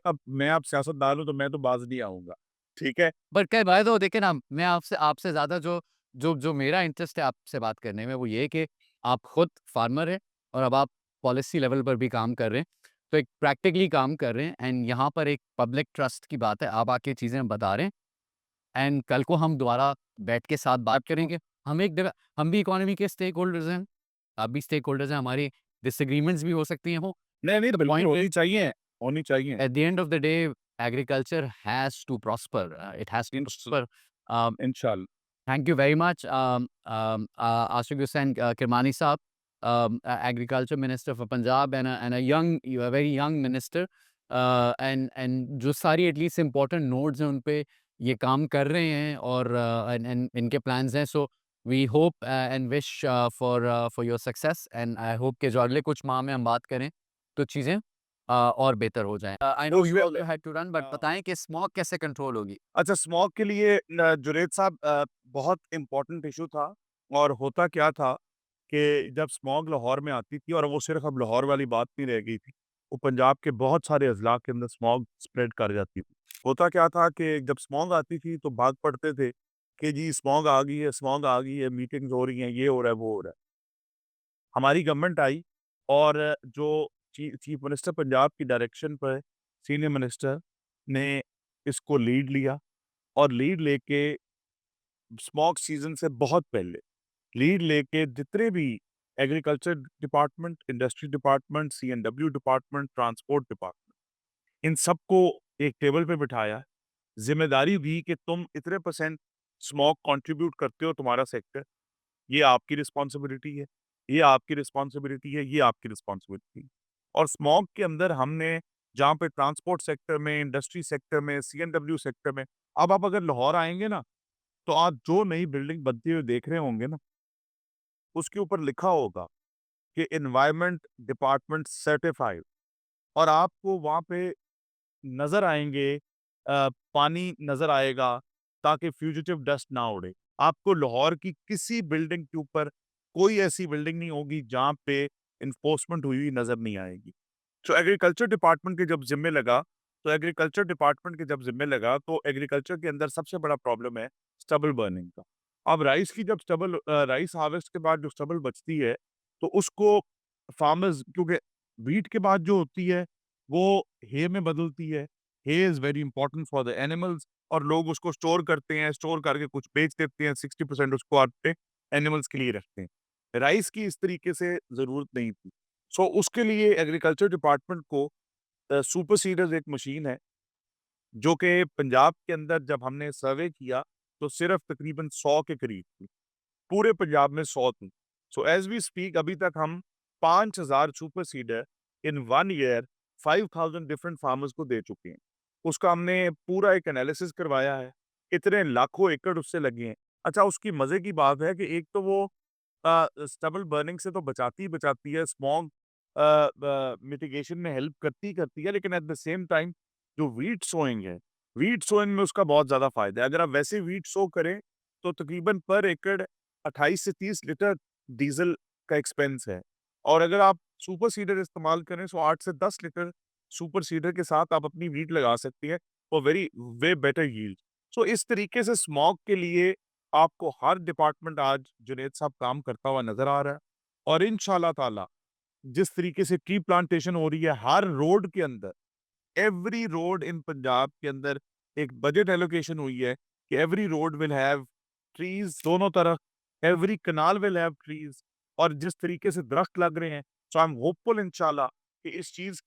अब सियासतदान हूँ, तो मैं तो बाज़ नहीं आऊँगा, ठीक है? बट कई बार तो देखिए ना, मैं आपसे आपसे ज़्यादा जो मेरा इंटरेस्ट है आपसे बात करने में, वो ये है कि आप खुद फार्मर हैं और अब आप पॉलिसी लेवल पर भी काम कर रहे हैं। तो एक प्रैक्टिकली काम कर रहे हैं एंड यहाँ पर एक पब्लिक ट्रस्ट की बात है, आप आके चीज़ें बता रहे हैं एंड कल को हम दोबारा बैठ के साथ बात करेंगे। हम एक जगह हम भी इकोनॉमी के स्टेक होल्डर्स हैं, आप भी स्टेक होल्डर्स हैं, हमारी डिसएग्रीमेंट्स भी हो सकती हैं वो। नहीं, नहीं, द बिल्कुल पॉइंट इज़ होनी चाहिए। at the end of the day, agriculture has to prosper. It has to इंश prosper. Um, इंशाल्लाह। thank you very much, Ashik Hussain Kirmani Saab, Agriculture Minister for Punjab and a very young minister. And जो सारी at least important nodes हैं उन पे ये काम कर रहे हैं और and इनके plans हैं. So we hope and wish for your success and I hope कि जो अगले कुछ माह में हम बात करें तो चीज़ें और बेहतर हो जाएँ। I know you also had to run but बताएँ कि स्मॉग कैसे कंट्रोल होगी? अच्छा स्मॉग के लिए जुनैद साहब बहुत इम्पोर्टेंट इशू था और होता क्या था कि जब स्मॉग लाहौर में आती थी और वो सिर्फ अब लाहौर वाली बात नहीं रह गई थी, वो पंजाब के बहुत सारे अज़ला के अंदर स्मॉग स्प्रेड कर जाती थी। होता क्या था कि जब स्मॉग आती थी तो भाग पड़ते थे कि जी स्मॉग आ गई है, स्मॉग आ गई है, मीटिंग्स हो रही हैं, ये हो रहा है, वो हो रहा है। हमारी गवर्नमेंट आई और जो चीफ मिनिस्टर पंजाब की डायरेक्शन पर सीनियर मिनिस्टर ने इसको लीड लिया और लीड लेके स्मॉग सीज़न से बहुत पहले लीड लेके जितने भी agriculture department, industry department, CNW department, transport department, इन सबको एक टेबल पे बिठाया। ज़िम्मेदारी दी कि तुम इतने परसेंट स्मॉग कंट्रीब्यूट करते हो तुम्हारा सेक्टर, ये आपकी रिस्पॉन्सिबिलिटी है, ये आपकी रिस्पॉन्सिबिलिटी है, ये आपकी रिस्पॉन्सिबिलिटी है। और स्मॉग के अंदर हमने जहाँ पे ट्रांसपोर्ट सेक्टर में, इंडस्ट्री सेक्टर में, सीएनडब्ल्यू सेक्टर में अब आप अगर लाहौर आएँगे ना, तो आप जो नई बिल्डिंग बनती हुई देख रहे होंगे ना, उसके ऊपर लिखा होगा कि एनवायरनमेंट डिपार्टमेंट सर्टिफाइड, और आपको वहाँ पे नज़र आएँगे पानी नज़र आएगा ताकि फ्यूजिटिव डस्ट ना उड़े। आपको लाहौर की किसी बिल्डिंग के ऊपर कोई ऐसी बिल्डिंग नहीं होगी जहाँ पे एनफोर्समेंट हुई हुई नज़र नहीं आएगी। तो एग्रीकल्चर डिपार्टमेंट के जब ज़िम्मे लगा तो एग्रीकल्चर के अंदर सबसे बड़ा प्रॉब्लम है स्टबल बर्निंग का। अब राइस की जब राइस हार्वेस्ट के बाद जो स्टबल बचती है, तो उसको फार्मर्स, क्योंकि व्हीट के बाद जो होती है वो हे में बदलती है। Hay is very important for the animals, और लोग उसको स्टोर करते हैं, स्टोर करके कुछ बेच देते हैं, 60% उसको अपने एनिमल्स के लिए रखते हैं। राइस की इस तरीके से ज़रूरत नहीं थी। सो उसके लिए एग्रीकल्चर डिपार्टमेंट को सुपर सीडर्स एक मशीन है, जो कि पंजाब के अंदर जब हमने सर्वे किया, तो सिर्फ़ तकरीबन 100 के करीब थी। पूरे पंजाब में 100 थी। सो एज़ वी स्पीक अभी तक हम 5000 सुपर सीडर इन 1 ईयर 5000 डिफरेंट फार्मर्स को दे चुके हैं। उसका हमने पूरा एक एनालिसिस करवाया है। इतने लाखों एकड़ उससे लगे हैं। अच्छा, उसकी मज़े की बात है कि एक तो वो स्टबल बर्निंग से तो बचाती ही बचाती है, स्मॉग मिटिगेशन में हेल्प करती ही करती है, लेकिन एट द सेम टाइम जो व्हीट सोइंग में उसका बहुत ज़्यादा फ़ायदा है। अगर आप वैसे व्हीट सो करें, तो तकरीबन पर एकड़ 28 से 30 लीटर डीज़ल का एक्सपेंस है, और अगर आप सुपर सीडर इस्तेमाल करें, तो 8 से 10 लीटर सुपर सीडर के साथ आप अपनी व्हीट लगा सकती हैं फॉर वे बेटर यील्ड। सो इस तरीके से स्मॉग के लिए आपको हर डिपार्टमेंट आज जुनैद साहब काम करता हुआ नज़र आ रहा है, और इंशाल्लाह ताला जिस तरीके से ट्री प्लांटेशन हो रही है हर रोड के अंदर, एवरी रोड इन पंजाब के अंदर एक बजट एलोकेशन हुई है कि every road will have trees दोनों तरफ, every canal will have trees, और जिस तरीके से दरख्त लग रहे हैं, सो आई एम होपफुल इंशाल्लाह कि इस चीज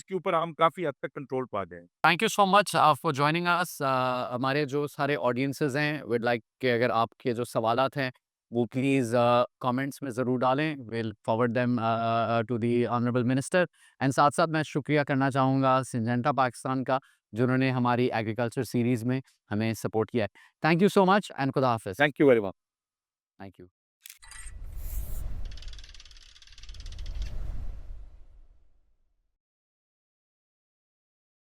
के ऊपर हम काफी हद तक कंट्रोल पा जाएं। Thank you so much for joining अस। हमारे जो सारे ऑडियंसेस हैं वुड लाइक कि अगर आपके जो सवालात हैं वो प्लीज़ कमेंट्स में ज़रूर डालें, will forward them to the honourable minister. And साथ साथ मैं शुक्रिया करना चाहूँगा सिंजेंटा पाकिस्तान का, जिन्होंने हमारी एग्रीकल्चर सीरीज़ में हमें सपोर्ट किया है। Thank you so much and खुदा हाफिज़। Thank you very much. Thank you.